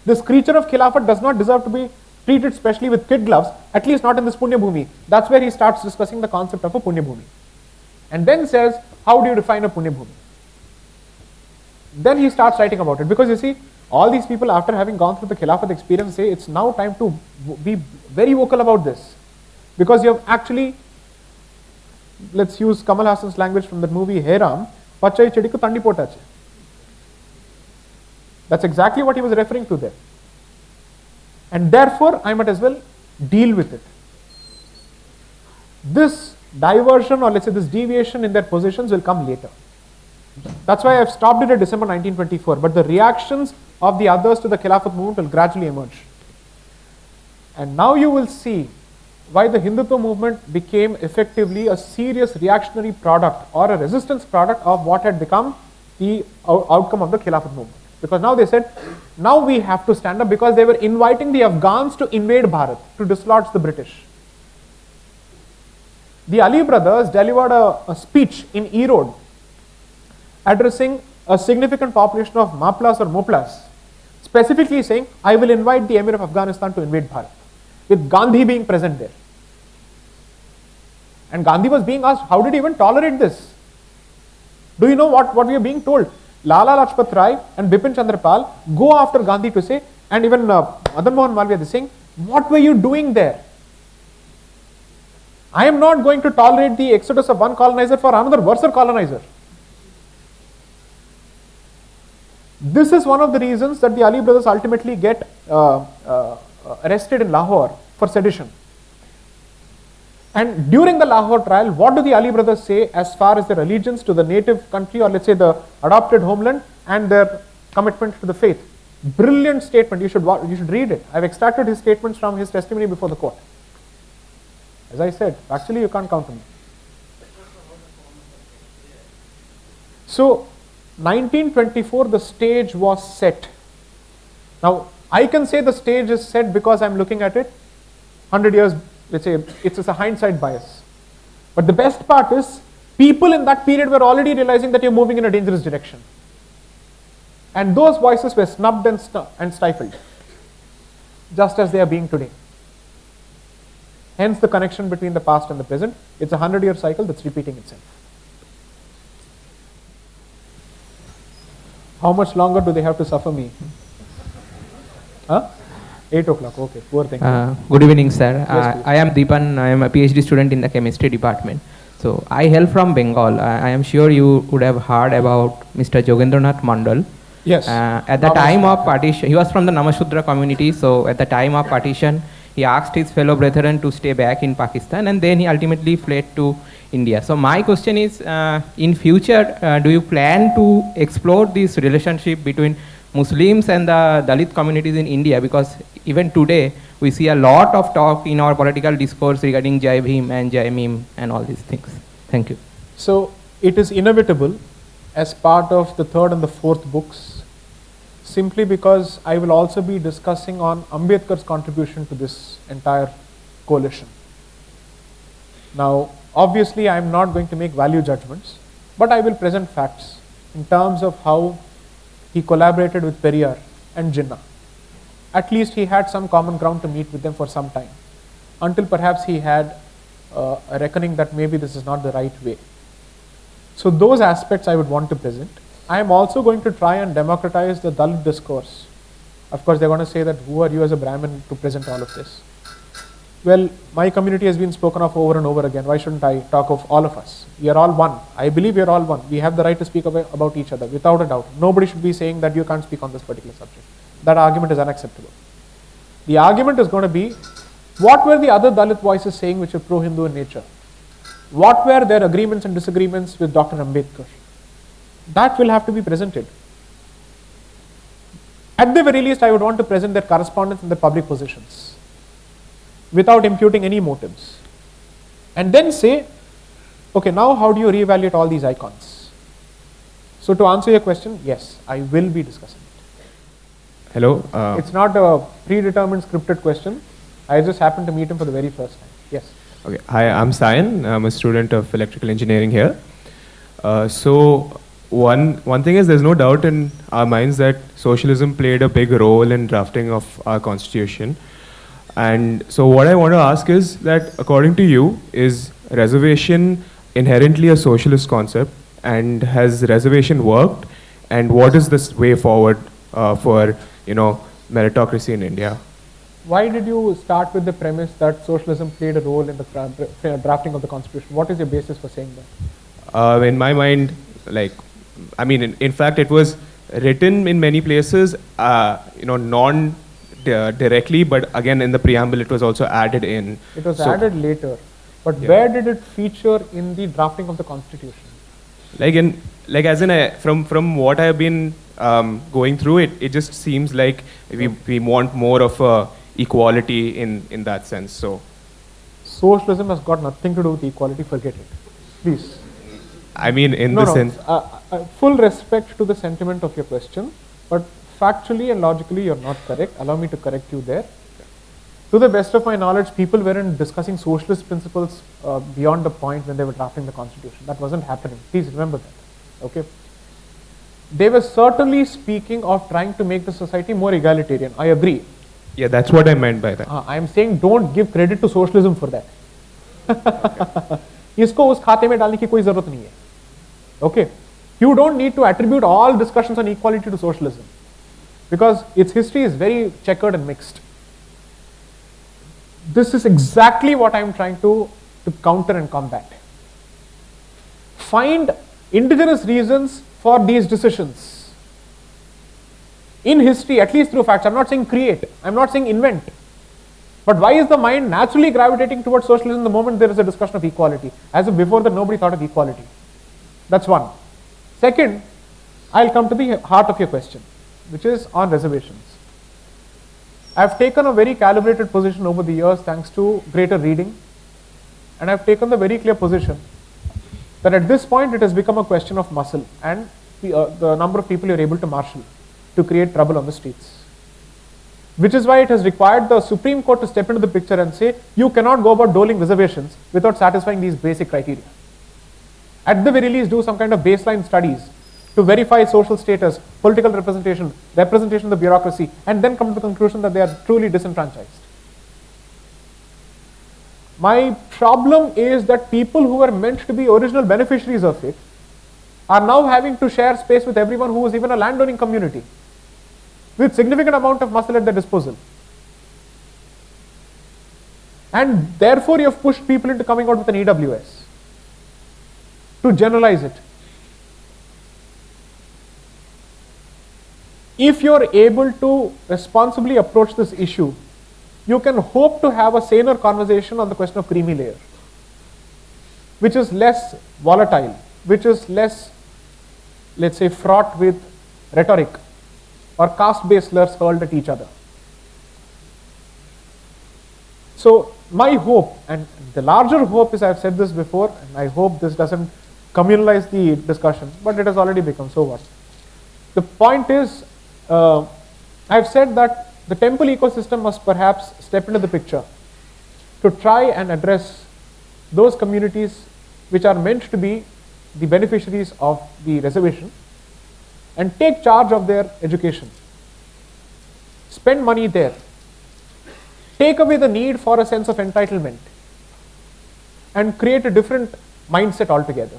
This creature of Khilafat does not deserve to be treated specially with kid gloves, at least not in this Punya Bhumi. That's where he starts discussing the concept of a Punya Bhumi. And then says, how do you define a Punya Bhumi? Then he starts writing about it, because you see, all these people, after having gone through the Khilafat experience, say it's now time to be very vocal about this. Because you have actually, let's use Kamal Hassan's language from that movie, Hey Ram, Pachai Chediku Tandi Potache. That's exactly what he was referring to there. And therefore, I might as well deal with it. This diversion, or let's say this deviation in their positions, will come later. That's why I've stopped it at December 1924. But the reactions of the others to the Khilafat movement will gradually emerge. And now you will see why the Hindutva movement became effectively a serious reactionary product or a resistance product of what had become the outcome of the Khilafat movement. Because now they said, now we have to stand up, because they were inviting the Afghans to invade Bharat, to dislodge the British. The Ali brothers delivered a speech in Erode addressing a significant population of Maplas or Moplas, specifically saying, I will invite the Emir of Afghanistan to invade Bharat, with Gandhi being present there. And Gandhi was being asked, how did he even tolerate this? Do you know what we are being told? Lala Lajpat Rai and Bipin Chandra Pal go after Gandhi to say, and even Madan Mohan Malviya is saying, what were you doing there? I am not going to tolerate the exodus of one colonizer for another worse colonizer. This is one of the reasons that the Ali brothers ultimately get arrested in Lahore for sedition. And during the Lahore trial, what do the Ali brothers say as far as their allegiance to the native country, or let's say the adopted homeland, and their commitment to the faith? Brilliant statement. You should read it. I've extracted his statements from his testimony before the court. As I said, actually you can't count on me. So, 1924, the stage was set. Now, I can say the stage is set because I'm looking at it 100 years, let's say, it's a hindsight bias. But the best part is, people in that period were already realizing that you're moving in a dangerous direction. And those voices were snubbed and stifled, just as they are being today. Hence the connection between the past and the present. It's a 100-year cycle that's repeating itself. How much longer do they have to suffer me? 8 o'clock, okay, poor thing. Good evening, sir. Yes, I am Deepan. I am a PhD student in the chemistry department. So I hail from Bengal. I am sure you would have heard about Mr. Jogendranath Mandal. Yes. At the time of partition, he was from the Namashudra community. So at the time of partition, he asked his fellow brethren to stay back in Pakistan, and then he ultimately fled to India. So my question is, in future, do you plan to explore this relationship between Muslims and the Dalit communities in India? Because even today, we see a lot of talk in our political discourse regarding Jai Bhim and Jai Meme and all these things. Thank you. So it is inevitable as part of the third and the fourth books, simply because I will also be discussing on Ambedkar's contribution to this entire coalition. Now, obviously, I am not going to make value judgments, but I will present facts in terms of how he collaborated with Periyar and Jinnah. At least he had some common ground to meet with them for some time, until perhaps he had a reckoning that maybe this is not the right way. So those aspects I would want to present. I am also going to try and democratize the Dalit discourse. Of course, they're going to say that who are you as a Brahmin to present all of this? Well, my community has been spoken of over and over again. Why shouldn't I talk of all of us? We are all one. I believe we are all one. We have the right to speak about each other, without a doubt. Nobody should be saying that you can't speak on this particular subject. That argument is unacceptable. The argument is going to be, what were the other Dalit voices saying which are pro-Hindu in nature? What were their agreements and disagreements with Dr. Ambedkar? That will have to be presented. At the very least, I would want to present their correspondence and their public positions, without imputing any motives. And then say, okay, now how do you reevaluate all these icons? So to answer your question, yes, I will be discussing it. Hello. It's not a predetermined scripted question. I just happened to meet him for the very first time. Yes. Okay. Hi, I'm Sayan. I'm a student of electrical engineering here. So one thing is, there's no doubt in our minds that socialism played a big role in drafting of our constitution. And so what I want to ask is that, according to you, is reservation inherently a socialist concept, and has reservation worked, and what is this way forward for meritocracy in India? Why did you start with the premise that socialism played a role in the drafting of the constitution? What is your basis for saying that? In my mind, in fact, it was written in many places, directly, but again in the preamble it was also added in. It was added later, but where did it feature in the drafting of the constitution? From what I have been going through, it just seems like we want more of equality in that sense. So socialism has got nothing to do with equality. Forget it, please. Sense. Full respect to the sentiment of your question, but factually and logically you're not correct. Allow me to correct you there. To the best of my knowledge, people weren't discussing socialist principles beyond the point when they were drafting the constitution. That wasn't happening. Please remember that. Okay. They were certainly speaking of trying to make the society more egalitarian. I agree. Yeah, that's what I meant by that. I am saying don't give credit to socialism for that. इसको उस खाते में डालने की कोई जरूरत नहीं है. Okay. You don't need to attribute all discussions on equality to socialism, because its history is very checkered and mixed. This is exactly what I am trying to counter and combat. Find indigenous reasons for these decisions in history, at least through facts. I'm not saying create, I'm not saying invent. But why is the mind naturally gravitating towards socialism the moment there is a discussion of equality? As if before that nobody thought of equality. That's one. Second, I'll come to the heart of your question, which is on reservations. I've taken a very calibrated position over the years thanks to greater reading, and I've taken the very clear position that at this point it has become a question of muscle and the number of people you're able to marshal to create trouble on the streets. Which is why it has required the Supreme Court to step into the picture and say, you cannot go about doling reservations without satisfying these basic criteria. At the very least, do some kind of baseline studies to verify social status, political representation, representation of the bureaucracy, and then come to the conclusion that they are truly disenfranchised. My problem is that people who were meant to be original beneficiaries of it are now having to share space with everyone who is even a landowning community, with significant amount of muscle at their disposal. And therefore you have pushed people into coming out with an EWS. To generalize it. If you are able to responsibly approach this issue, you can hope to have a saner conversation on the question of creamy layer, which is less volatile, which is less, let's say, fraught with rhetoric or caste-based slurs hurled at each other. So my hope, and the larger hope is, I've said this before, and I hope this doesn't communalize the discussion, but it has already become, so what? The point is, I've said that the temple ecosystem must perhaps step into the picture to try and address those communities which are meant to be the beneficiaries of the reservation and take charge of their education. Spend money there. Take away the need for a sense of entitlement and create a different mindset altogether.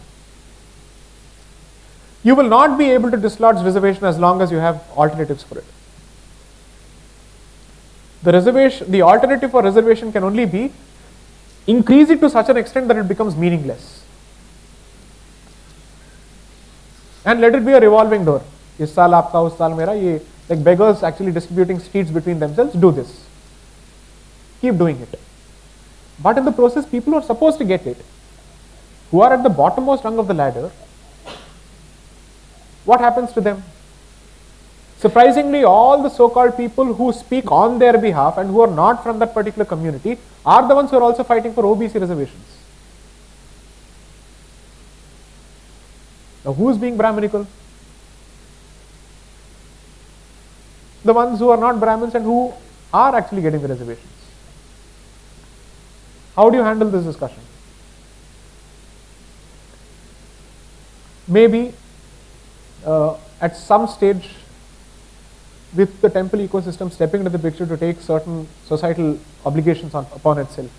You will not be able to dislodge reservation as long as you have alternatives for it. The alternative for reservation can only be increase it to such an extent that it becomes meaningless. And let it be a revolving door. Is saal aapka, us saal mera, like beggars actually distributing streets between themselves, do this. Keep doing it. But in the process, people who are supposed to get it, who are at the bottommost rung of the ladder, what happens to them? Surprisingly, all the so-called people who speak on their behalf and who are not from that particular community are the ones who are also fighting for OBC reservations. Now, who is being Brahminical? The ones who are not Brahmins and who are actually getting the reservations. How do you handle this discussion? Maybe at some stage, with the temple ecosystem stepping into the picture to take certain societal obligations upon itself,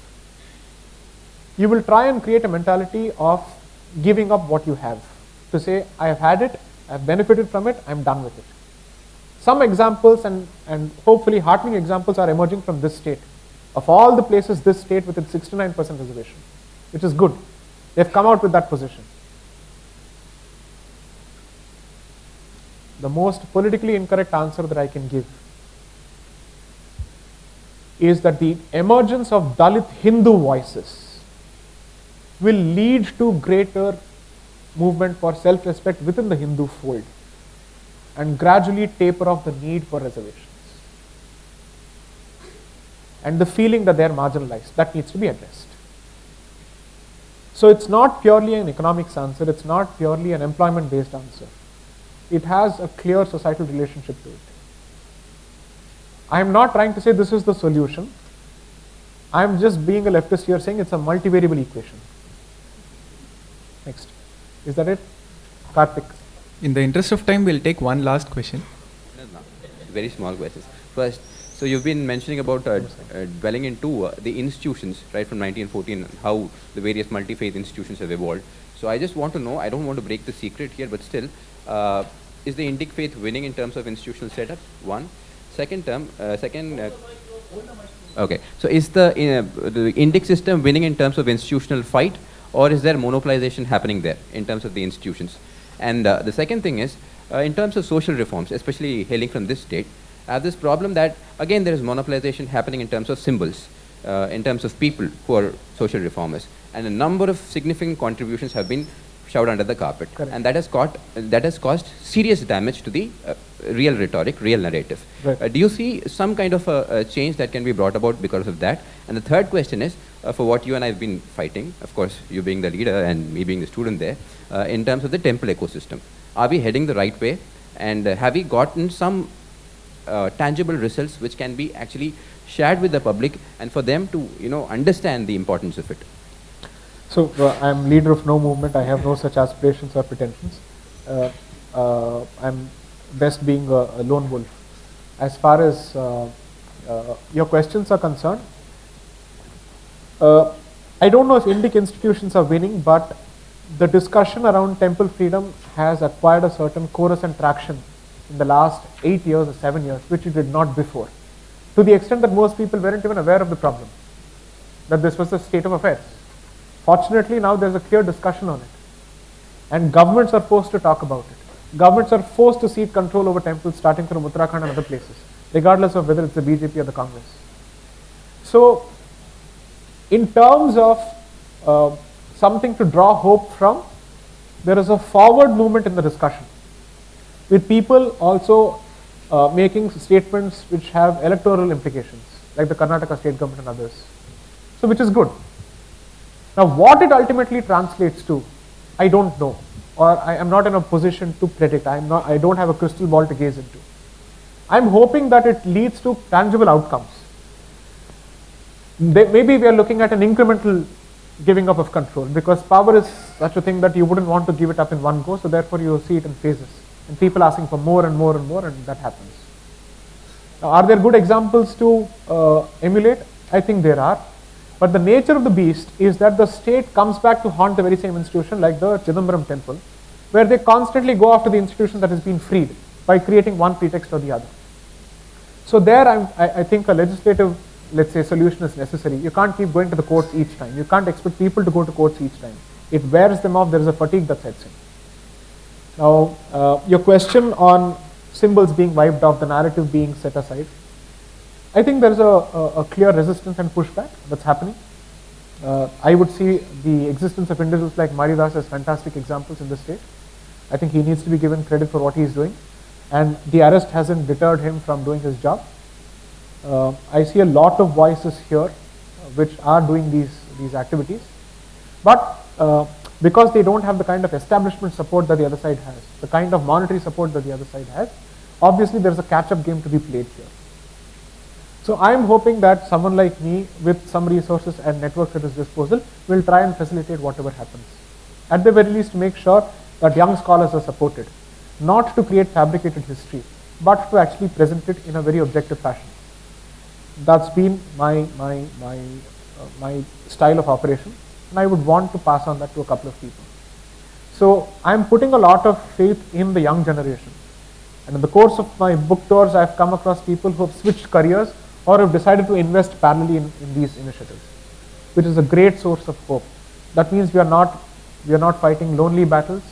you will try and create a mentality of giving up what you have. To say, I have had it, I have benefited from it, I am done with it. Some examples and hopefully heartening examples are emerging from this state. Of all the places, this state with its 69% reservation, which is good. They have come out with that position. The most politically incorrect answer that I can give is that the emergence of Dalit Hindu voices will lead to greater movement for self-respect within the Hindu fold and gradually taper off the need for reservations. And the feeling that they are marginalized, that needs to be addressed. So it's not purely an economics answer, it's not purely an employment-based answer. It has a clear societal relationship to it. I am not trying to say this is the solution. I am just being a leftist here saying it's a multivariable equation. Next. Is that it? Karthik. In the interest of time, we'll take one last question. No. Very small questions. First, so you've been mentioning about dwelling into the institutions, right, from 1914, how the various multi-faith institutions have evolved. So I just want to know, I don't want to break the secret here, but still, is the Indic faith winning in terms of institutional setup? One. Okay. So is the Indic system winning in terms of institutional fight, or is there monopolization happening there in terms of the institutions? And the second thing is, in terms of social reforms, especially hailing from this state, I have this problem that, again, there is monopolization happening in terms of symbols, in terms of people who are social reformers. And a number of significant contributions have been shoved under the carpet. Correct. And that has caused serious damage to the real rhetoric, real narrative. Right. Do you see some kind of a change that can be brought about because of that? And the third question is, for what you and I have been fighting, of course, you being the leader and me being the student there, in terms of the temple ecosystem. Are we heading the right way? And have we gotten some tangible results which can be actually shared with the public and for them to, understand the importance of it? So I am leader of no movement. I have no such aspirations or pretensions. I'm best being a lone wolf. As far as your questions are concerned, I don't know if Indic institutions are winning, but the discussion around temple freedom has acquired a certain chorus and traction in the last 8 years or 7 years, which it did not before, to the extent that most people weren't even aware of the problem, that this was the state of affairs. Fortunately, now there's a clear discussion on it, and governments are forced to talk about it. Governments are forced to cede control over temples, starting from Uttarakhand and other places, regardless of whether it's the BJP or the Congress. So, in terms of something to draw hope from, there is a forward movement in the discussion, with people also making statements which have electoral implications, like the Karnataka state government and others. So which is good. Now what it ultimately translates to, I don't know, or I am not in a position to predict. I don't have a crystal ball to gaze into. I'm hoping that it leads to tangible outcomes. Maybe we are looking at an incremental giving up of control, because power is such a thing that you wouldn't want to give it up in one go, so therefore you see it in phases, and people asking for more and more and more, and that happens. Now, are there good examples to emulate? I think there are, but the nature of the beast is that the state comes back to haunt the very same institution, like the Chidambaram temple, where they constantly go after the institution that has been freed by creating one pretext or the other. So there I think a legislative, let's say, solution is necessary. You can't keep going to the courts each time. You can't expect people to go to courts each time. It wears them off. There is a fatigue that sets in. Now, your question on symbols being wiped off, the narrative being set aside, I think there is a clear resistance and pushback that's happening. I would see the existence of individuals like Marital as fantastic examples in the state. I think he needs to be given credit for what he is doing, and the arrest hasn't deterred him from doing his job. I see a lot of voices here which are doing these activities, but because they don't have the kind of establishment support that the other side has, the kind of monetary support that the other side has, obviously there is a catch-up game to be played here. So I am hoping that someone like me with some resources and networks at his disposal will try and facilitate whatever happens. At the very least, to make sure that young scholars are supported, not to create fabricated history, but to actually present it in a very objective fashion. That's been my style of operation, and I would want to pass on that to a couple of people. So I'm putting a lot of faith in the young generation, and in the course of my book tours, I've come across people who have switched careers or have decided to invest parallelly in these initiatives, which is a great source of hope. That means we are not fighting lonely battles,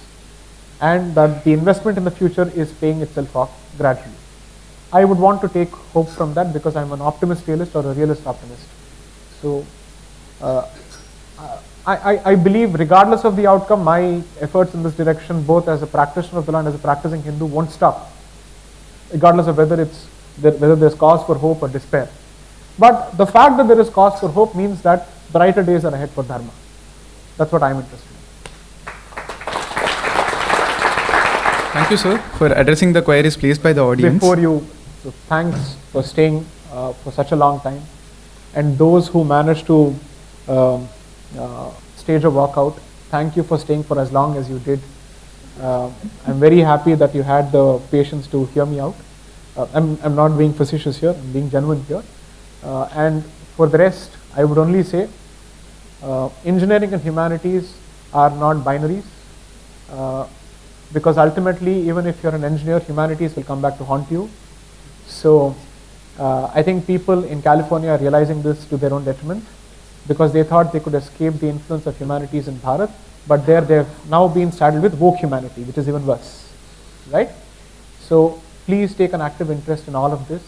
and that the investment in the future is paying itself off gradually. I would want to take hope from that, because I'm an optimist realist or a realist optimist. So I believe, regardless of the outcome, my efforts in this direction, both as a practitioner of the law and as a practicing Hindu, won't stop, regardless of whether there's cause for hope or despair. But the fact that there is cause for hope means that brighter days are ahead for Dharma. That's what I'm interested in. Thank you, sir, for addressing the queries placed by the audience. So thanks for staying for such a long time, and those who managed to stage a walkout, thank you for staying for as long as you did. I'm very happy that you had the patience to hear me out. I'm not being facetious here, I'm being genuine here. And for the rest, I would only say engineering and humanities are not binaries, because ultimately, even if you're an engineer, humanities will come back to haunt you. So I think people in California are realizing this to their own detriment, because they thought they could escape the influence of humanities in Bharat, but there they've now been saddled with woke humanity, which is even worse, right? So please take an active interest in all of this.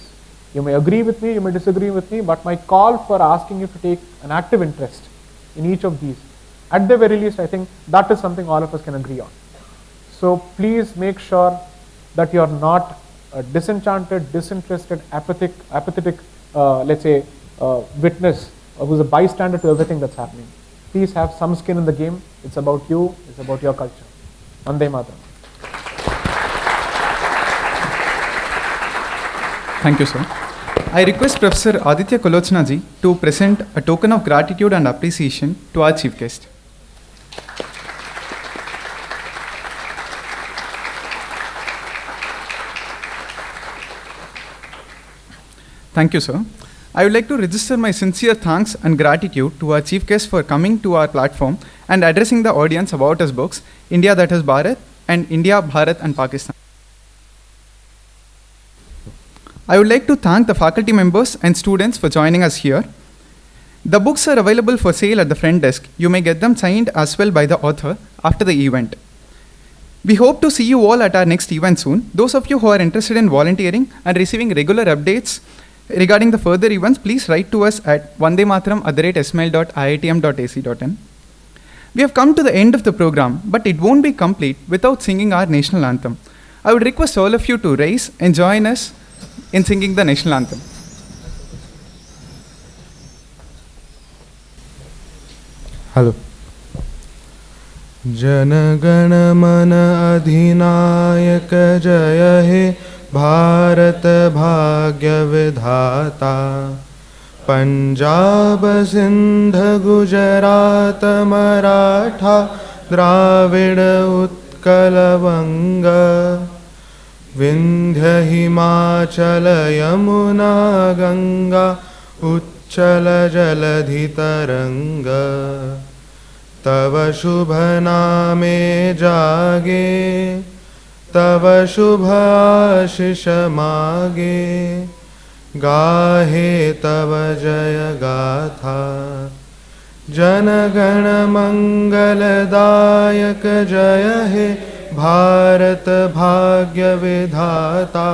You may agree with me, you may disagree with me, but my call for asking you to take an active interest in each of these, at the very least, I think that is something all of us can agree on. So please make sure that you are not a disenchanted, disinterested, apathetic, let's say, witness who's a bystander to everything that's happening. Please have some skin in the game. It's about you, it's about your culture. Vande Mataram. Thank you, sir. I request Professor Aditya Kolochna ji to present a token of gratitude and appreciation to our chief guest. Thank you, sir. I would like to register my sincere thanks and gratitude to our chief guest for coming to our platform and addressing the audience about his books, India That Is Bharat and India, Bharat and Pakistan. I would like to thank the faculty members and students for joining us here. The books are available for sale at the front desk. You may get them signed as well by the author after the event. We hope to see you all at our next event soon. Those of you who are interested in volunteering and receiving regular updates regarding the further events, please write to us at vandemataram@smail.iitm.ac.in. We have come to the end of the program, but it won't be complete without singing our national anthem. I would request all of you to rise and join us in singing the national anthem. Hello. जनगण मन अधिनायक जय हे भारत भाग्य विधाता पंजाब सिंध गुजरात मराठा द्राविड़ उत्कल वंग विंध्य हिमाचल यमुना गंगा उच्चल जलधि तरंग तव शुभ नामे जागे तव शुभ आशीष मागे गाहे तव जय गाथा जनगण मंगलदायक जय हे भारत भाग्य विधाता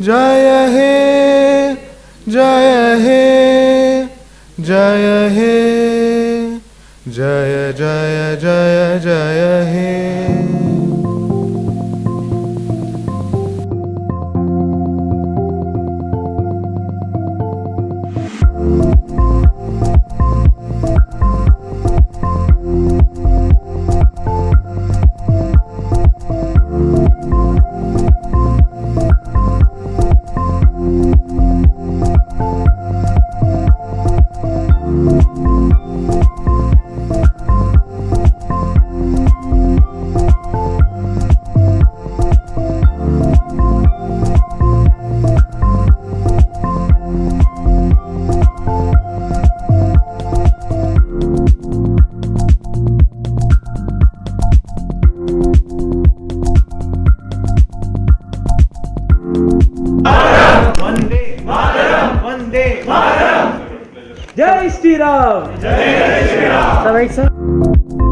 जय हे जय हे जय हे जय जय जय जय हे Jai Shri Ram! Jai Shri Ram!